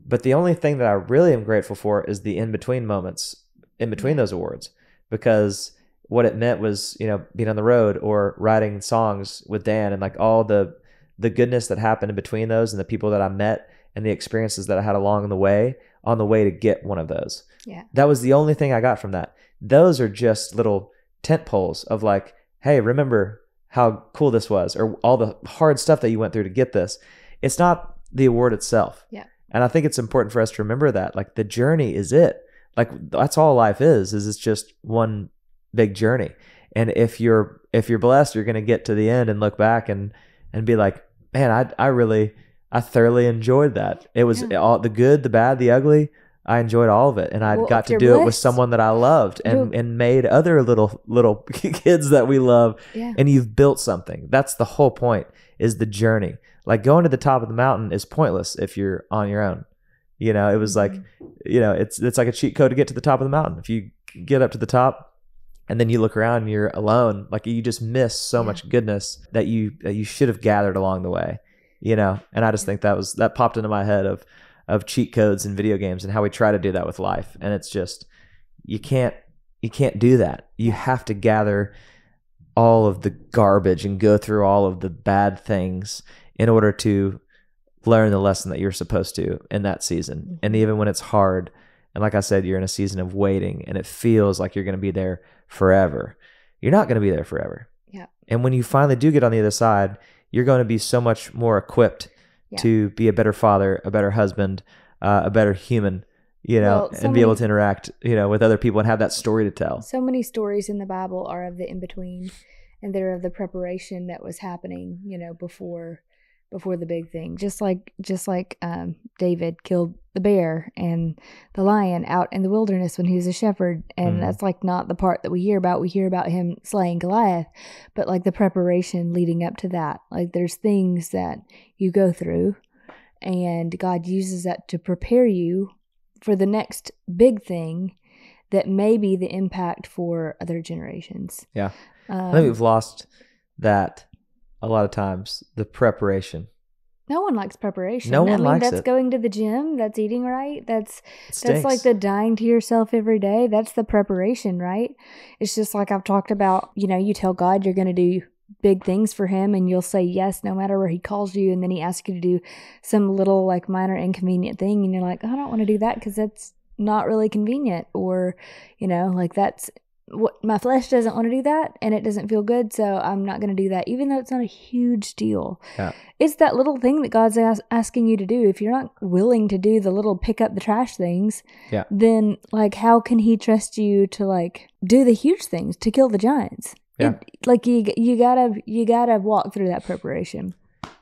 But the only thing that I really am grateful for is the in-between moments in between those awards, because what it meant was, being on the road or writing songs with Dan, and like all the goodness that happened in between those, and the people that I met and the experiences that I had along the way on the way to get one of those. Yeah. That was the only thing I got from that. Those are just little tent poles of like, hey, remember how cool this was, or all the hard stuff that you went through to get this. It's not the award itself. Yeah. And I think it's important for us to remember that. Like the journey is it. Like that's all life is it's just one big journey. And if you're blessed, you're going to get to the end and look back and be like, man, I thoroughly enjoyed that. It was all the good, the bad, the ugly. I enjoyed all of it. And I got to do it with someone that I loved, and made other little kids that we love. Yeah. And you've built something. That's the whole point, is the journey. Like going to the top of the mountain is pointless if you're on your own. It was like, it's like a cheat code to get to the top of the mountain. If you get up to the top and then you look around and you're alone, like you just miss so much goodness that you should have gathered along the way, and I just think that popped into my head of cheat codes in video games and how we try to do that with life. And it's just, you can't do that. You have to gather all of the garbage and go through all of the bad things in order to learn the lesson that you're supposed to in that season. And even when it's hard, and like I said, you're in a season of waiting and it feels like you're going to be there forever, you're not going to be there forever. Yeah. And when you finally do get on the other side, you're going to be so much more equipped to be a better father, a better husband, a better human, and be able to interact, with other people and have that story to tell. So many stories in the Bible are of the in-between, and they're of the preparation that was happening, before the big thing. Just like David killed the bear and the lion out in the wilderness when he was a shepherd, and that's like not the part that we hear about. We hear about him slaying Goliath, but like the preparation leading up to that. Like there's things that you go through, and God uses that to prepare you for the next big thing that may be the impact for other generations. Yeah. I think we've lost that a lot of times, the preparation. No one likes preparation. No one likes that's it. Going to the gym, that's eating right, that's like the dying to yourself every day. That's the preparation, right? It's just like I've talked about, you tell God you're going to do big things for him and you'll say yes no matter where he calls you, and then he asks you to do some little like minor inconvenient thing and you're like, I don't want to do that because that's not really convenient, or like that's what my flesh doesn't want to do that and it doesn't feel good, so I'm not going to do that, even though it's not a huge deal. Yeah. It's that little thing that God's asking you to do. If you're not willing to do the little pick up the trash things, then like how can he trust you to like do the huge things, to kill the giants? Yeah. You gotta walk through that preparation.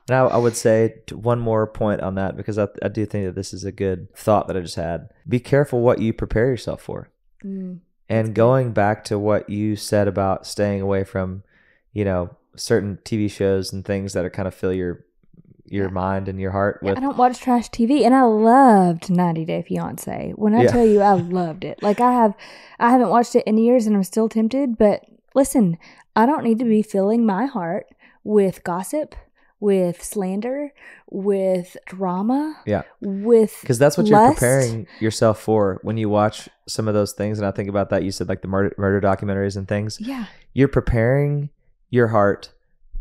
Now, I would say one more point on that, because I do think that this is a good thought that I just had. Be careful what you prepare yourself for. And going back to what you said about staying away from, certain TV shows and things that are kind of fill your your mind and your heart with. I don't watch trash TV, and I loved 90 Day Fiance. When I tell you I loved it, like I haven't watched it in years, and I'm still tempted. But listen, I don't need to be filling my heart with gossip, with slander, with drama. Yeah, because that's what lust. You're preparing yourself for when you watch some of those things. And I think about that. You said like the murder documentaries and things. Yeah, you're preparing your heart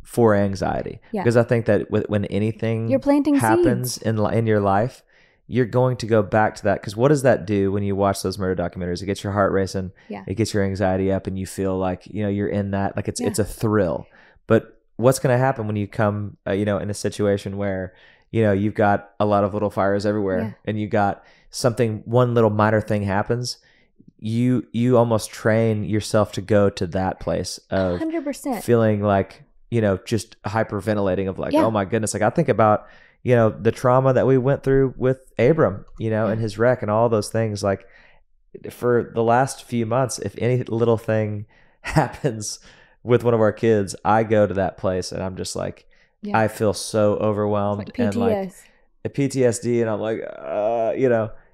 for anxiety. Yeah. Because I think that when anything you're planting happens seeds in your life, you're going to go back to that. Because what does that do when you watch those murder documentaries? It gets your heart racing. Yeah. It gets your anxiety up, and you feel like you're in that. Like it's a thrill. But what's going to happen when you come in a situation where you've got a lot of little fires everywhere, and you got one little minor thing happens? You almost train yourself to go to that place of 100% feeling like just hyperventilating of like, oh my goodness. Like I think about the trauma that we went through with Abram and his wreck and all those things. Like for the last few months, if any little thing happens with one of our kids, I go to that place and I'm just like, I feel so overwhelmed and like a PTSD, and I'm like,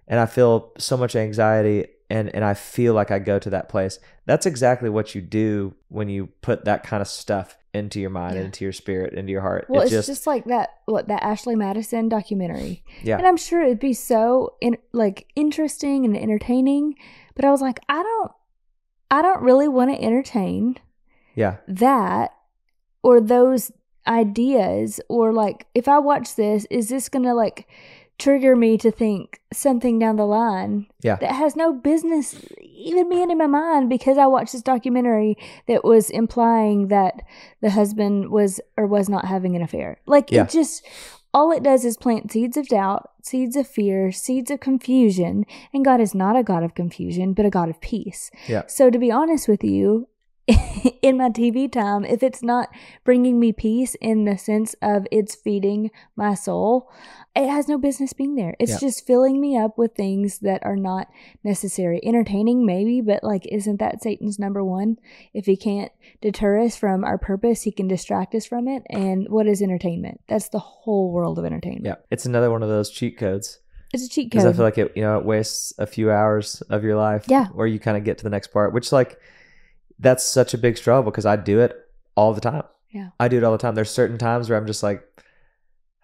and I feel so much anxiety, and I feel like I go to that place. That's exactly what you do when you put that kind of stuff into your mind, into your spirit, into your heart. Well, it's just like that Ashley Madison documentary. Yeah. And I'm sure it'd be so interesting and entertaining, but I was like, I don't really want to entertain that or those ideas, or like if I watch this, is this gonna like trigger me to think something down the line that has no business even being in my mind, because I watched this documentary that was implying that the husband was or was not having an affair. Like it just, all it does is plant seeds of doubt, seeds of fear, seeds of confusion. And God is not a God of confusion, but a God of peace. Yeah. So to be honest with you, in my TV time, if it's not bringing me peace in the sense of it's feeding my soul, it has no business being there. It's just filling me up with things that are not necessary. Entertaining, maybe, but like, isn't that Satan's number one? If he can't deter us from our purpose, he can distract us from it. And what is entertainment? That's the whole world of entertainment. Yeah, it's another one of those cheat codes. It's a cheat code. Because I feel like it wastes a few hours of your life. Yeah. Where you kind of get to the next part, which like, that's such a big struggle because I do it all the time. Yeah. I do it all the time. There's certain times where I'm just like,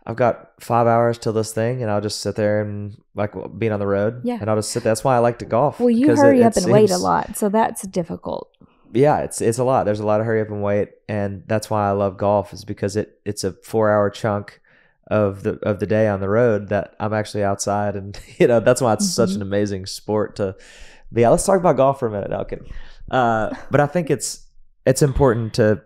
I've got 5 hours till this thing, and I'll just sit there and like being on the road. Yeah. And I'll just sit there. That's why I like to golf. Well, you hurry up and wait a lot, so that's difficult. Yeah, it's a lot. There's a lot of hurry up and wait, and that's why I love golf, is because it's a 4-hour chunk of the day on the road that I'm actually outside, and that's why it's such an amazing sport to be. Yeah, let's talk about golf for a minute, Elkin. But I think it's important to,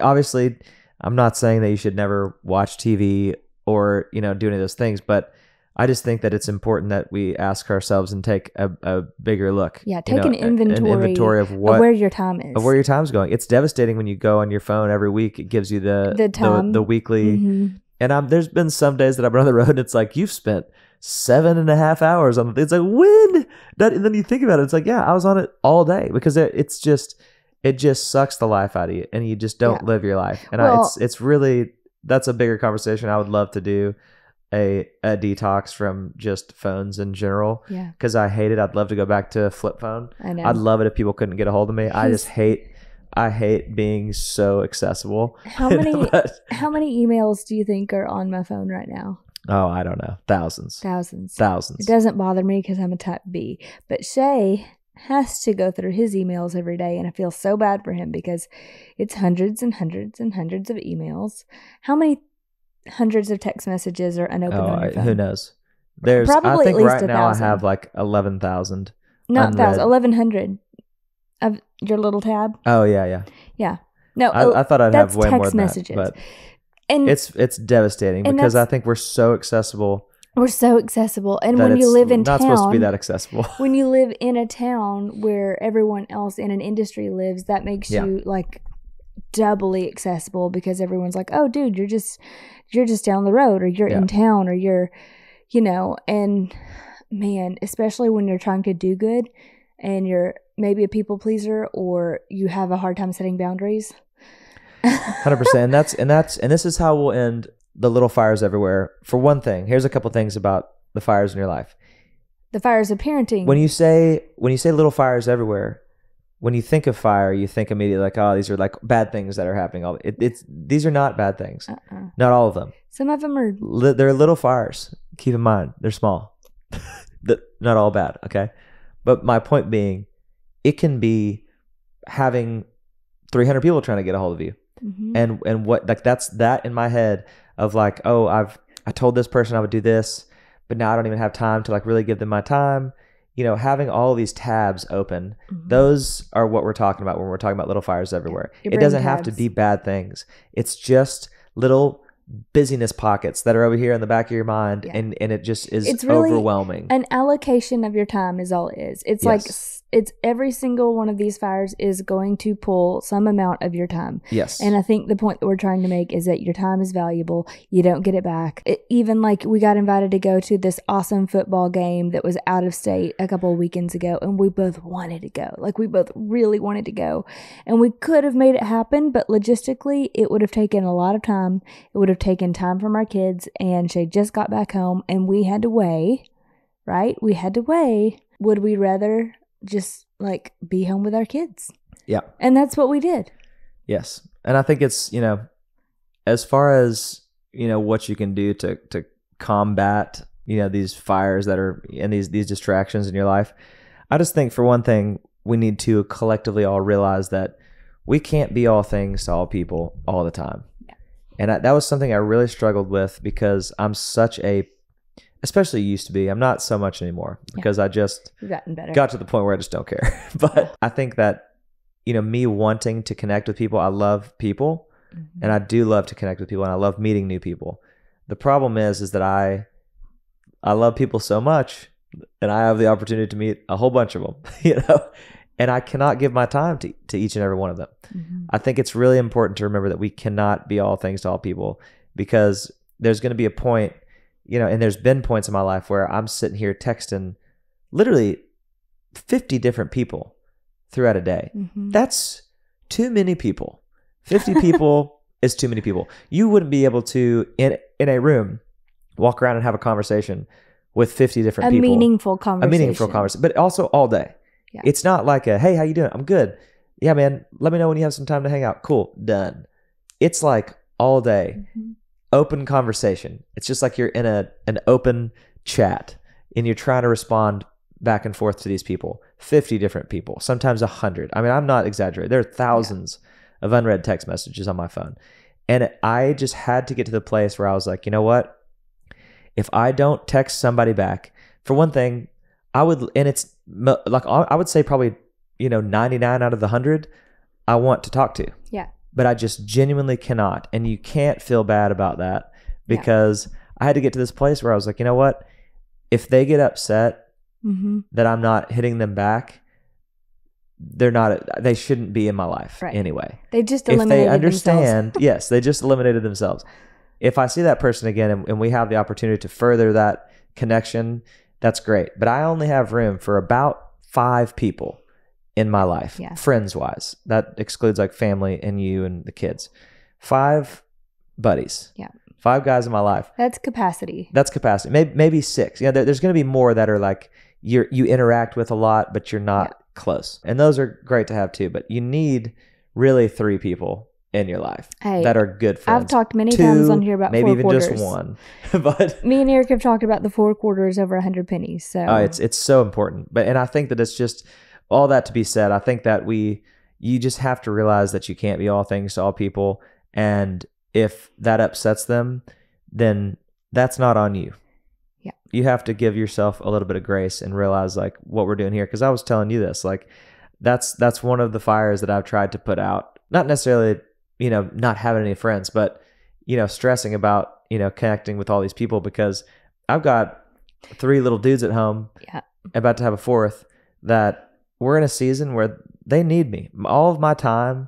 obviously I'm not saying that you should never watch TV or, do any of those things, but I just think that it's important that we ask ourselves and take a bigger look. Yeah. Take an inventory of where your time is. Of where your time's going. It's devastating when you go on your phone every week. It gives you the time, the weekly. Mm-hmm. And there's been some days that I've been on the road and it's like, you've spent 7.5 hours on it. It's like, when? And then you think about it, it's like, yeah, I was on it all day, because it just sucks the life out of you, and you just don't live your life. And it's really, that's a bigger conversation. I would love to do a detox from just phones in general. Yeah. Because I hate it. I'd love to go back to a flip phone. I know. I'd love it if people couldn't get a hold of me. I hate being so accessible. How many emails do you think are on my phone right now? Oh, I don't know. Thousands. It doesn't bother me because I'm a type B. But Shay has to go through his emails every day, and I feel so bad for him because it's hundreds and hundreds and hundreds of emails. How many hundreds of text messages are unopened on your phone? Who knows? There's probably I think at least right now 1,000. I have like 11,000. Not 1,000, 1,100 of your little tab. Oh yeah. Yeah. No, I thought I'd have way more than messages. That, but and it's devastating because I think we're so accessible. We're so accessible. And when you live in town, not supposed to be that accessible. When you live in a town where everyone else in an industry lives, that makes you like doubly accessible, because everyone's like, oh dude, you're just down the road, or you're in town, or you're, and man, especially when you're trying to do good and you're maybe a people pleaser, or you have a hard time setting boundaries. 100%. And this is how we'll end the little fires everywhere. For one thing, here's a couple things about the fires in your life. The fires of parenting. When you say little fires everywhere, when you think of fire, you think immediately like, oh, these are like bad things that are happening. These are not bad things. Not all of them. Some of them are. They're little fires. Keep in mind, they're small. Not all bad. Okay, but my point being, it can be having 300 people trying to get a hold of you, and what like that's that in my head of like, oh, I told this person I would do this, but now I don't even have time to like really give them my time. You know, having all these tabs open, those are what we're talking about when we're talking about little fires everywhere. It doesn't have to be bad things. It's just little busyness pockets that are over here in the back of your mind, and it just is it's really overwhelming. An allocation of your time is all it is. It's like it's every single one of these fires is going to pull some amount of your time. Yes. And I think the point that we're trying to make is that your time is valuable. You don't get it back. Even like we got invited to go to this awesome football game that was out of state a couple of weekends ago, and we both wanted to go. Like we both really wanted to go, and we could have made it happen, but logistically it would have taken a lot of time. It would have taken time from our kids, and Shay just got back home and we had to weigh, right? We had to weigh. Would we rather just like be home with our kids? Yeah. And that's what we did. Yes. And I think it's, you know, as far as, you know, what you can do to combat, you know, these fires that are and these distractions in your life, I just think for one thing, we need to collectively all realize that we can't be all things to all people all the time. Yeah. And that was something I really struggled with because I'm such a, especially used to be, I'm not so much anymore because I just got to the point where I just don't care. But I think that, you know, me wanting to connect with people, I love people and I do love to connect with people and I love meeting new people. The problem is that I love people so much and I have the opportunity to meet a whole bunch of them, you know, and I cannot give my time to each and every one of them. I think it's really important to remember that we cannot be all things to all people because there's going to be a point, you know, and there's been points in my life where I'm sitting here texting literally 50 different people throughout a day. That's too many people. 50 people is too many people. You wouldn't be able to, in a room, walk around and have a conversation with 50 different people. A meaningful conversation. But also all day. Yeah. It's not like a, hey, how you doing? I'm good. Yeah, man, let me know when you have some time to hang out. Cool, done. It's like all day. Open conversation. It's just like you're in an open chat and you're trying to respond back and forth to these people. 50 different people, sometimes 100. I mean, I'm not exaggerating. There are thousands of unread text messages on my phone. And I just had to get to the place where I was like, you know what? If I don't text somebody back, for one thing, I would, and it's like, I would say probably, you know, 99 out of the 100 I want to talk to. Yeah. But I just genuinely cannot. And you can't feel bad about that because I had to get to this place where I was like, you know what? If they get upset that I'm not hitting them back, they shouldn't be in my life anyway. They just eliminated themselves. If they understand, yes, they just eliminated themselves. If I see that person again and we have the opportunity to further that connection, that's great. But I only have room for about 5 people in my life, friends wise. That excludes like family and you and the kids. 5 buddies. Yeah. 5 guys in my life. That's capacity. Maybe 6. Yeah, there's going to be more that are like you interact with a lot, but you're not close. And those are great to have too. But you need really 3 people in your life that are good friends. I've talked many times on here about maybe 4 even quarters. Just 1. But me and Eric have talked about the 4 quarters over 100 pennies. So it's so important. And I think that it's just all that to be said. I think that you just have to realize that you can't be all things to all people. And if that upsets them, then that's not on you. Yeah. You have to give yourself a little bit of grace and realize like what we're doing here. Cause I was telling you this, like that's one of the fires that I've tried to put out. Not necessarily, you know, not having any friends, but, you know, stressing about, you know, connecting with all these people because I've got 3 little dudes at home, about to have a 4th, that we're in a season where they need me. All of my time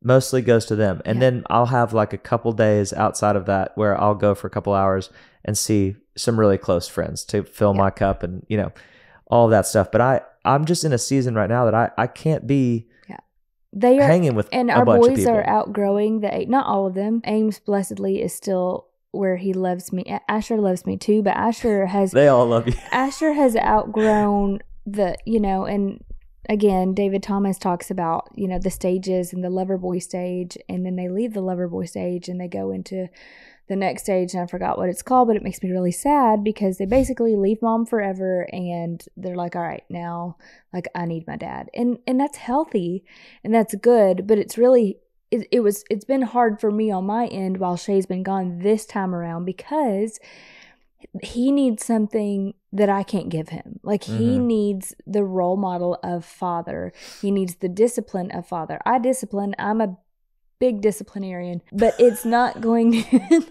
mostly goes to them. And then I'll have like a couple days outside of that where I'll go for a couple hours and see some really close friends to fill my cup and, you know, all of that stuff. But I'm just in a season right now that I can't be hanging with and a our bunch of boys people. are outgrowing not all of them. Ames blessedly is still where he loves me. Asher loves me too, but Asher has they all love you. Asher has outgrown and again, David Thomas talks about, the stages and the lover boy stage, and then they leave the lover boy stage and they go into the next stage, and I forgot what it's called, but it makes me really sad because they basically leave mom forever and they're like, all right, now, like, I need my dad. And that's healthy and that's good, but it's really, it's been hard for me on my end while Shay's been gone this time around because he needs something that I can't give him. Like, he needs the role model of father. He needs the discipline of father. I discipline. I'm a big disciplinarian, but it's not going to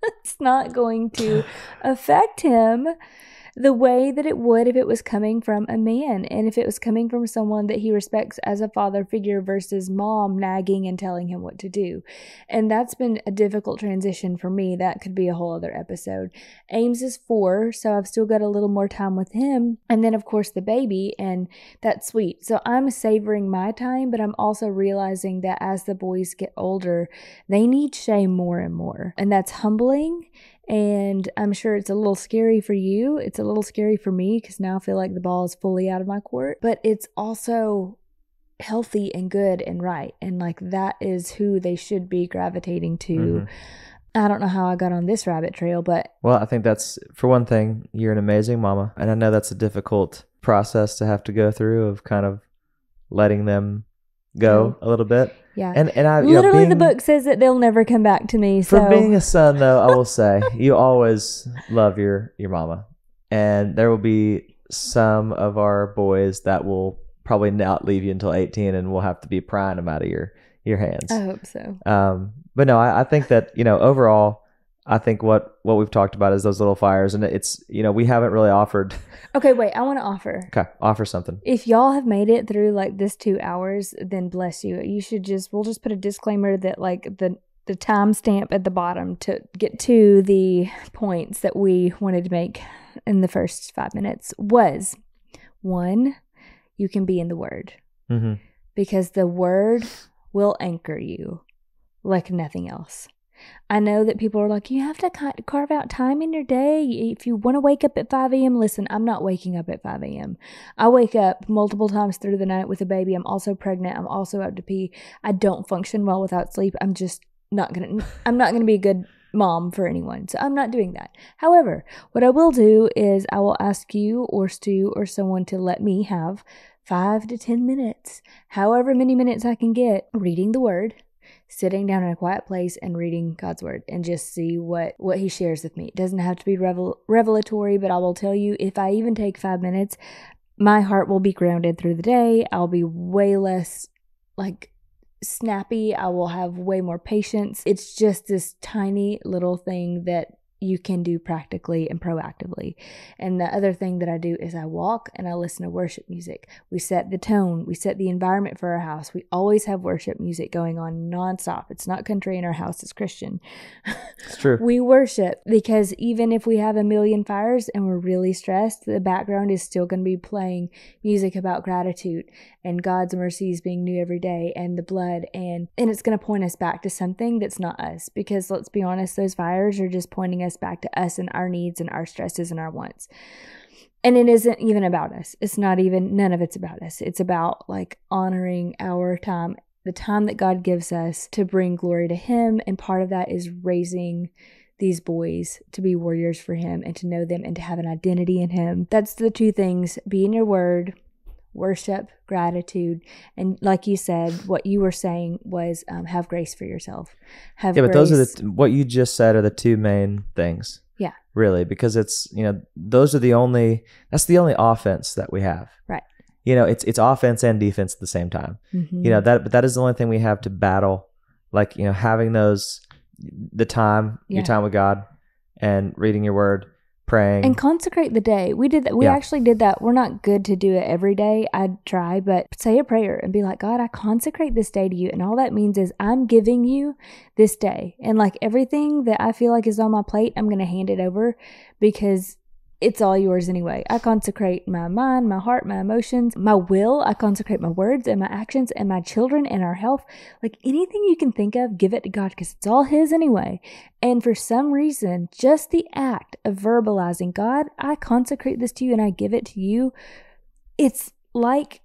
it's not going to affect him the way that it would if it was coming from a man, and if it was coming from someone that he respects as a father figure versus mom nagging and telling him what to do. And that's been a difficult transition for me. That could be a whole other episode. Ames is 4, so I've still got a little more time with him, and then of course the baby, and that's sweet. So I'm savoring my time, but I'm also realizing that as the boys get older, they need Shay more and more, and that's humbling. And I'm sure it's a little scary for you. It's a little scary for me because now I feel like the ball is fully out of my court. But it's also healthy and good and right. And like, that is who they should be gravitating to. I don't know how I got on this rabbit trail, but... Well, I think that's, for one thing, you're an amazing mama. And I know that's a difficult process to have to go through of kind of letting them go a little bit. Yeah. And I literally, the book says that they'll never come back to me. For being a son, though, I will say you always love your mama, and there will be some of our boys that will probably not leave you until 18, and we'll have to be prying them out of your hands. I hope so. But no, I think that overall, I think what we've talked about is those little fires, and it's we haven't really offered. Okay, wait, I want to offer. Okay, offer something. If y'all have made it through like this 2 hours, then bless you. You should we'll just put a disclaimer that like the timestamp at the bottom to get to the points that we wanted to make in the first 5 minutes was, 1, you can be in the Word. Because the Word will anchor you like nothing else. I know that people are like, you have to carve out time in your day. If you want to wake up at 5 a.m., listen, I'm not waking up at 5 a.m. I wake up multiple times through the night with a baby. I'm also pregnant. I'm also out to pee. I don't function well without sleep. I'm not going to be a good mom for anyone. So I'm not doing that. However, what I will do is I will ask you or Stu or someone to let me have 5 to 10 minutes, however many minutes I can get, reading the Word, sitting down in a quiet place and reading God's Word, and just see what he shares with me. It doesn't have to be revelatory, but I will tell you, if I even take 5 minutes, my heart will be grounded through the day. I'll be way less like snappy. I will have way more patience. It's just this tiny little thing that you can do practically and proactively. And the other thing that I do is I walk and I listen to worship music. We set the tone. We set the environment for our house. We always have worship music going on nonstop. It's not country in our house. It's Christian. It's true. We worship because even if we have a million fires and we're really stressed, the background is still going to be playing music about gratitude and God's mercies being new every day and the blood. And it's going to point us back to something that's not us, because let's be honest, those fires are just pointing us back to us and our needs and our stresses and our wants. And it isn't even about us. It's not even, none of it's about us. It's about like honoring our time, the time that God gives us to bring glory to Him. And part of that is raising these boys to be warriors for Him and to know them and to have an identity in Him. That's the 2 things: be in your Word, worship, gratitude, and like you said, what you were saying was have grace for yourself. Have grace. But those are what you just said are the 2 main things. Yeah, really, because it's that's the only offense that we have. Right. It's offense and defense at the same time. But that is the only thing we have to battle. Like having the time, your time with God, and reading your Word, praying, and consecrate the day. We did that. We actually did that. We're not good to do it every day. I'd try, but say a prayer and be like, God, I consecrate this day to you. And all that means is I'm giving you this day. And like everything that I feel like is on my plate, I'm going to hand it over, because it's all yours anyway. I consecrate my mind, my heart, my emotions, my will. I consecrate my words and my actions and my children and our health. Like anything you can think of, give it to God because it's all His anyway. And for some reason, just the act of verbalizing, God, I consecrate this to you and I give it to you. It's like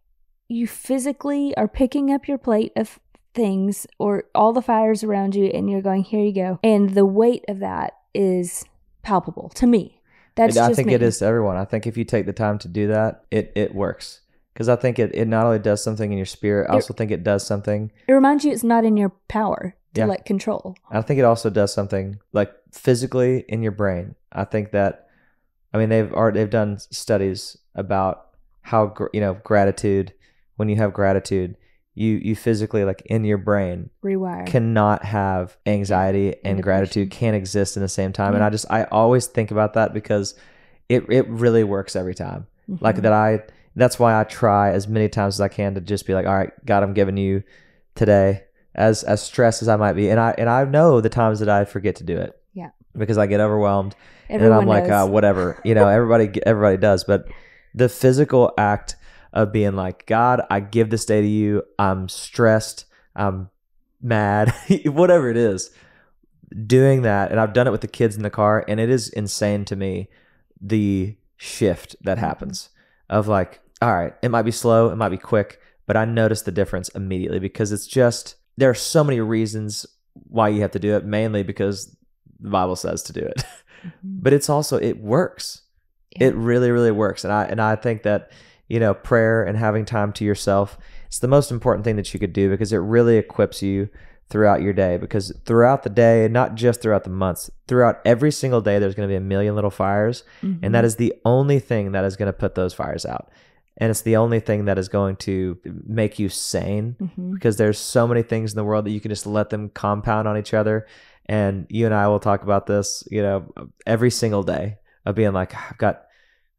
you physically are picking up your plate of things or all the fires around you and you're going, here you go. And the weight of that is palpable to me. That's I just think me. it is to everyone. I think if you take the time to do that, it works. Because I think it not only does something in your spirit, I also think it does something. It reminds you it's not in your power to Yeah. let control. I think it also does something like physically in your brain. I think that, I mean, they've done studies about how gratitude. When you have gratitude, you physically, like in your brain, Rewire. cannot have anxiety and gratitude can't exist in the same time. Yeah. And I always think about that because it really works every time. Mm-hmm. Like that's why I try as many times as I can to just be like, all right, God, I'm giving you today, as stressed as I might be. And I know the times that I forget to do it. Yeah. Because I get overwhelmed. Everyone and I'm like, whatever, everybody does. But the physical act of being like, God, I give this day to you. I'm stressed. I'm mad, whatever it is. Doing that, and I've done it with the kids in the car, and it is insane to me, the shift that happens of like, all right, it might be slow, it might be quick, but I notice the difference immediately because it's just, there are so many reasons why you have to do it, mainly because the Bible says to do it. But it's also, it works. Yeah. It really, really works. And I think that, prayer and having time to yourself, it's the most important thing that you could do because it really equips you throughout your day. Because throughout the day, not just throughout the months, throughout every single day, there's going to be a million little fires. And that is the only thing that is going to put those fires out. And it's the only thing that is going to make you sane because there's so many things in the world that you can just let them compound on each other. And you and I will talk about this, every single day of being like,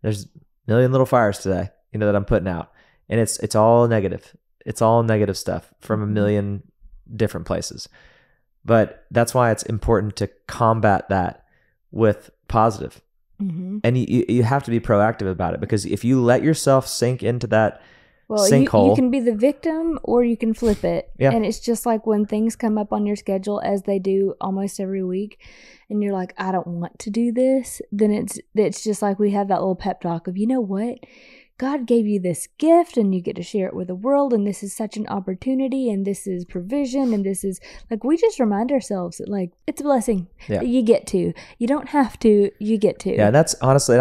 there's a million little fires today, that I'm putting out. And it's all negative. It's all negative stuff from a million different places. But that's why it's important to combat that with positive. And you have to be proactive about it because if you let yourself sink into that sinkhole, you can be the victim or you can flip it. Yeah. And it's just like when things come up on your schedule, as they do almost every week, and you're like, I don't want to do this, then it's just like we have that little pep talk of, you know what? God gave you this gift and you get to share it with the world, and this is such an opportunity, and this is provision, and this is like, we just remind ourselves that like it's a blessing that you get to. You don't have to, you get to. Yeah, and that's honestly,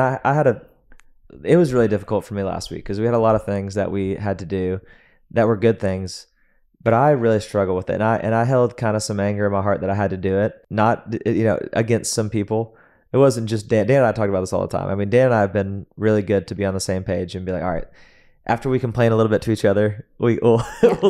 it was really difficult for me last week because we had a lot of things that we had to do that were good things, but I really struggled with it. And I held kind of some anger in my heart that I had to do it, not, against some people. It wasn't just Dan. Dan and I talk about this all the time. I mean, Dan and I have been really good to be on the same page and be like, all right, after we complain a little bit to each other, we'll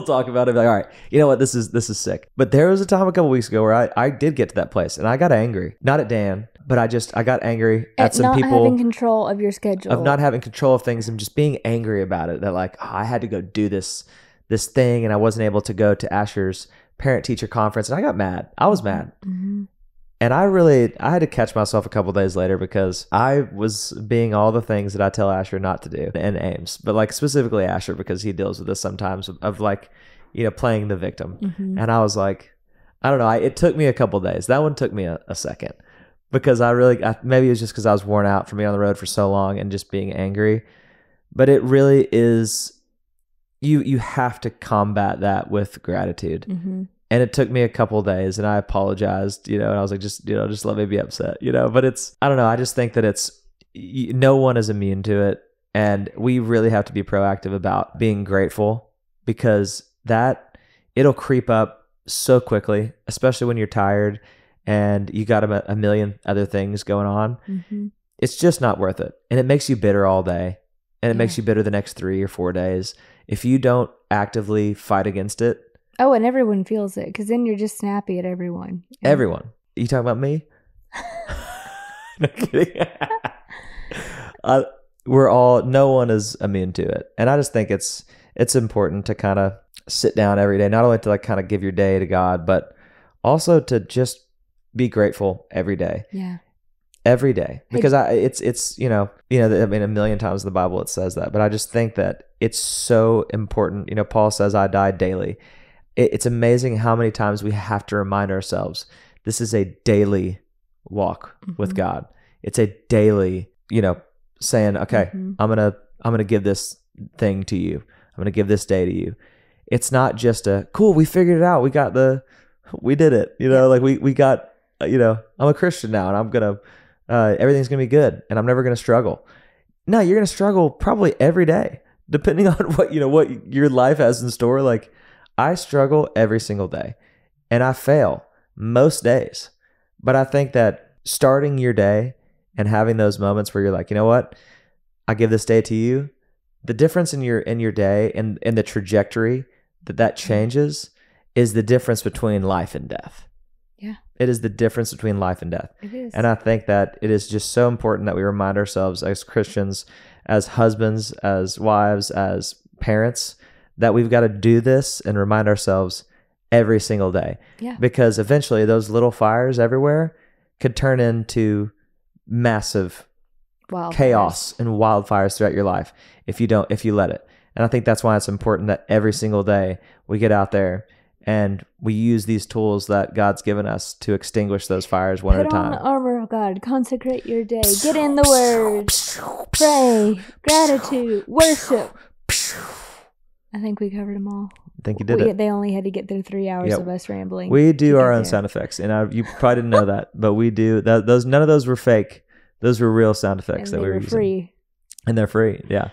talk about it. Be like, all right, you know what? This is sick. But there was a time a couple weeks ago where I did get to that place and I got angry, not at Dan, but I got angry at some people. Not having control of your schedule. Of not having control of things and just being angry about it. That like, I had to go do this thing and I wasn't able to go to Asher's parent-teacher conference. And I got mad. I was mad. And I had to catch myself a couple days later because I was being all the things that I tell Asher not to do and Ames, but like specifically Asher because he deals with this sometimes of like, playing the victim. And I was like, I don't know. It took me a couple days. That one took me a second because maybe it was just because I was worn out from being on the road for so long and just being angry. But it really is, you have to combat that with gratitude. And it took me a couple of days and I apologized, and I was like, just let me be upset, but I don't know. I just think that no one is immune to it. And we really have to be proactive about being grateful because it'll creep up so quickly, especially when you're tired and you got a million other things going on. It's just not worth it. And it makes you bitter all day. And it makes you bitter the next 3 or 4 days. If you don't actively fight against it. Oh, and everyone feels it because then you're just snappy at everyone. Everyone. You talking about me? No kidding. No one is immune to it. And I just think it's important to kind of sit down every day, not only to like kind of give your day to God, but also to just be grateful every day. Yeah. every day, because it's I mean, a million times in the Bible it says that, but I just think that it's so important. Paul says, I die daily. It's amazing how many times we have to remind ourselves this is a daily walk with God. It's a daily, saying, okay, I'm gonna give this thing to you. I'm gonna give this day to you. It's not just a cool, we figured it out. We did it. Like we got, I'm a Christian now, and I'm gonna everything's gonna be good, and I'm never gonna struggle. No, you're gonna struggle probably every day, depending on what your life has in store. Like, I struggle every single day, and I fail most days. But I think that starting your day and having those moments where you're like, you know what, I give this day to you. The difference in your day and the trajectory that changes is the difference between life and death. Yeah. It is the difference between life and death. It is. And I think that it is just so important that we remind ourselves as Christians, as husbands, as wives, as parents, that we've got to do this and remind ourselves every single day. Yeah. Because eventually those little fires everywhere could turn into massive chaos and wildfires throughout your life if you let it. And I think that's why it's important that every single day we get out there and we use these tools that God's given us to extinguish those fires one at a time. Put on the armor of God. Consecrate your day. Get in the Word. Pray. Gratitude. Worship. I think we covered them all. I think you did it. They only had to get through 3 hours of us rambling. We do our own sound effects, and you probably didn't know that, but we do. Those none of those were fake. Those were real sound effects that we were using. Free. And they're free, yeah.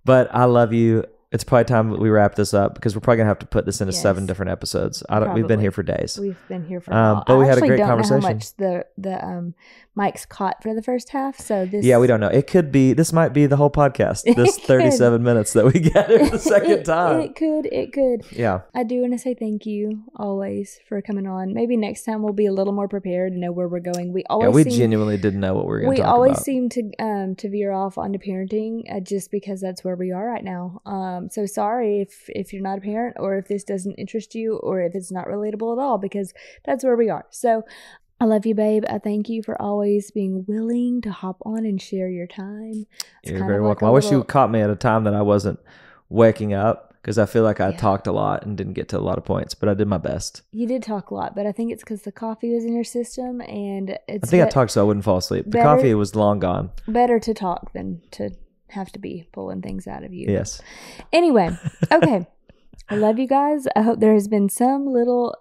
But I love you. It's probably time that we wrap this up, because we're probably gonna have to put this into 7 different episodes. We've been here for days. We've been here for a while. But we had a great conversation. I don't know how much the mics caught for the first half, so this. Yeah, we don't know. This might be the whole podcast. This 37 minutes that we get the second time. It could. Yeah. I do want to say thank you always for coming on. Maybe next time we'll be a little more prepared and know where we're going. We genuinely didn't know what we were going to talk about. We always seem to veer off onto parenting just because that's where we are right now. So sorry if you're not a parent, or if this doesn't interest you, or if it's not relatable at all, because that's where we are. So I love you, babe. I thank you for always being willing to hop on and share your time. You're very welcome. I wish you caught me at a time that I wasn't waking up, because I feel like I talked a lot and didn't get to a lot of points, but I did my best. You did talk a lot, but I think it's because the coffee was in your system, and I talked so I wouldn't fall asleep. The coffee was long gone. Better to talk than to have to be pulling things out of you. Yes. Anyway, okay. I love you guys. I hope there has been some little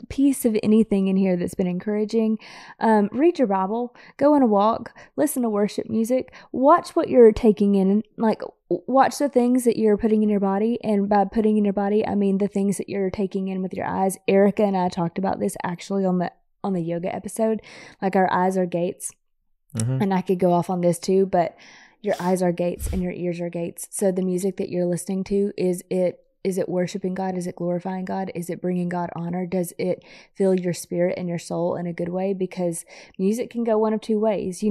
piece of anything in here that's been encouraging. Read your Bible, go on a walk, listen to worship music, watch what you're taking in, like watch the things that you're putting in your body. And by putting in your body, I mean the things that you're taking in with your eyes. Erica and I talked about this actually on the yoga episode. Like, our eyes are gates. And I could go off on this too, but your eyes are gates and your ears are gates. So the music that you're listening to, is it worshiping God? Is it glorifying God? Is it bringing God honor? Does it fill your spirit and your soul in a good way? Because music can go one of two ways.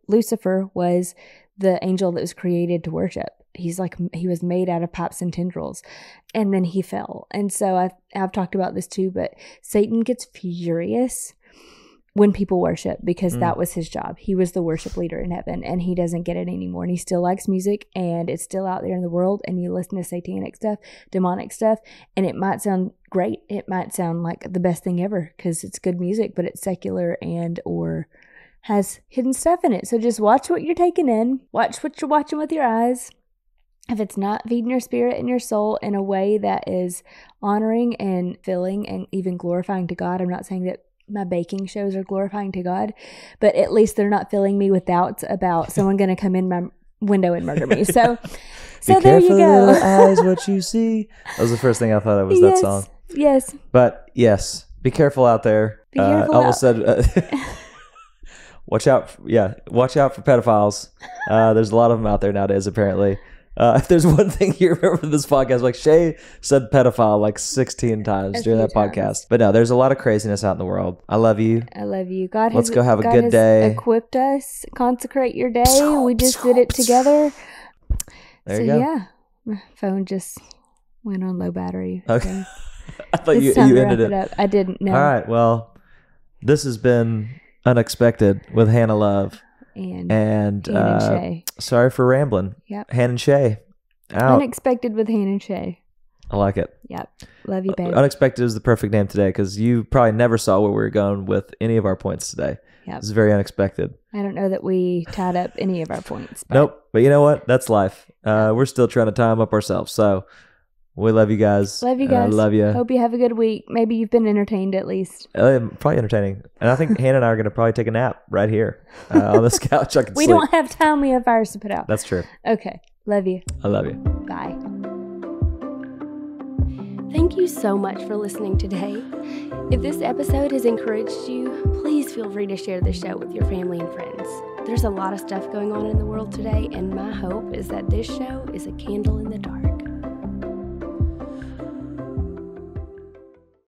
Lucifer was the angel that was created to worship. He was made out of pipes and tendrils, and then he fell. And so I've talked about this too, but Satan gets furious when people worship, because that was his job. He was the worship leader in heaven, and he doesn't get it anymore. And he still likes music, and it's still out there in the world, and you listen to satanic stuff, demonic stuff, and it might sound great. It might sound like the best thing ever because it's good music, but it's secular or has hidden stuff in it. So just watch what you're taking in. Watch what you're watching with your eyes. If it's not feeding your spirit and your soul in a way that is honoring and filling and even glorifying to God, I'm not saying that my baking shows are glorifying to God, but at least they're not filling me with doubts about someone going to come in my window and murder me. So there you go. Little eyes, what you see. That was the first thing I thought of was that song. Yes. But yes, be careful out there. Be careful. Almost said, watch out. Watch out for pedophiles. There's a lot of them out there nowadays, apparently. If there's one thing you remember from this podcast, like Shay said pedophile like 16 times during that podcast. But no, there's a lot of craziness out in the world. I love you. I love you. Let's go have a good day. Equipped us. Consecrate your day. We just did it together. There you go. Yeah. My phone just went on low battery. Okay. So I thought you ended it. I didn't know. All right. Well, this has been Unexpected with Hannah Love. And And Hannah and Shay. Sorry for rambling. Yep. Hannah and Shay. Out. Unexpected with Hannah and Shay. I like it. Yep. Love you, babe. Unexpected is the perfect name today because you probably never saw where we were going with any of our points today. Yep. It's very unexpected. I don't know that we tied up any of our points. But... Nope. But you know what? That's life. We're still trying to tie them up ourselves. So we love you guys. Love you guys. I love you. Hope you have a good week. Maybe you've been entertained at least. Probably entertaining. And I think Hannah and I are going to probably take a nap right here on this couch. I can We sleep. don't have time. We have fires to put out. That's true. Okay. Love you. I love you. Bye. Thank you so much for listening today. If this episode has encouraged you, please feel free to share the show with your family and friends. There's a lot of stuff going on in the world today, and my hope is that this show is a candle in the dark.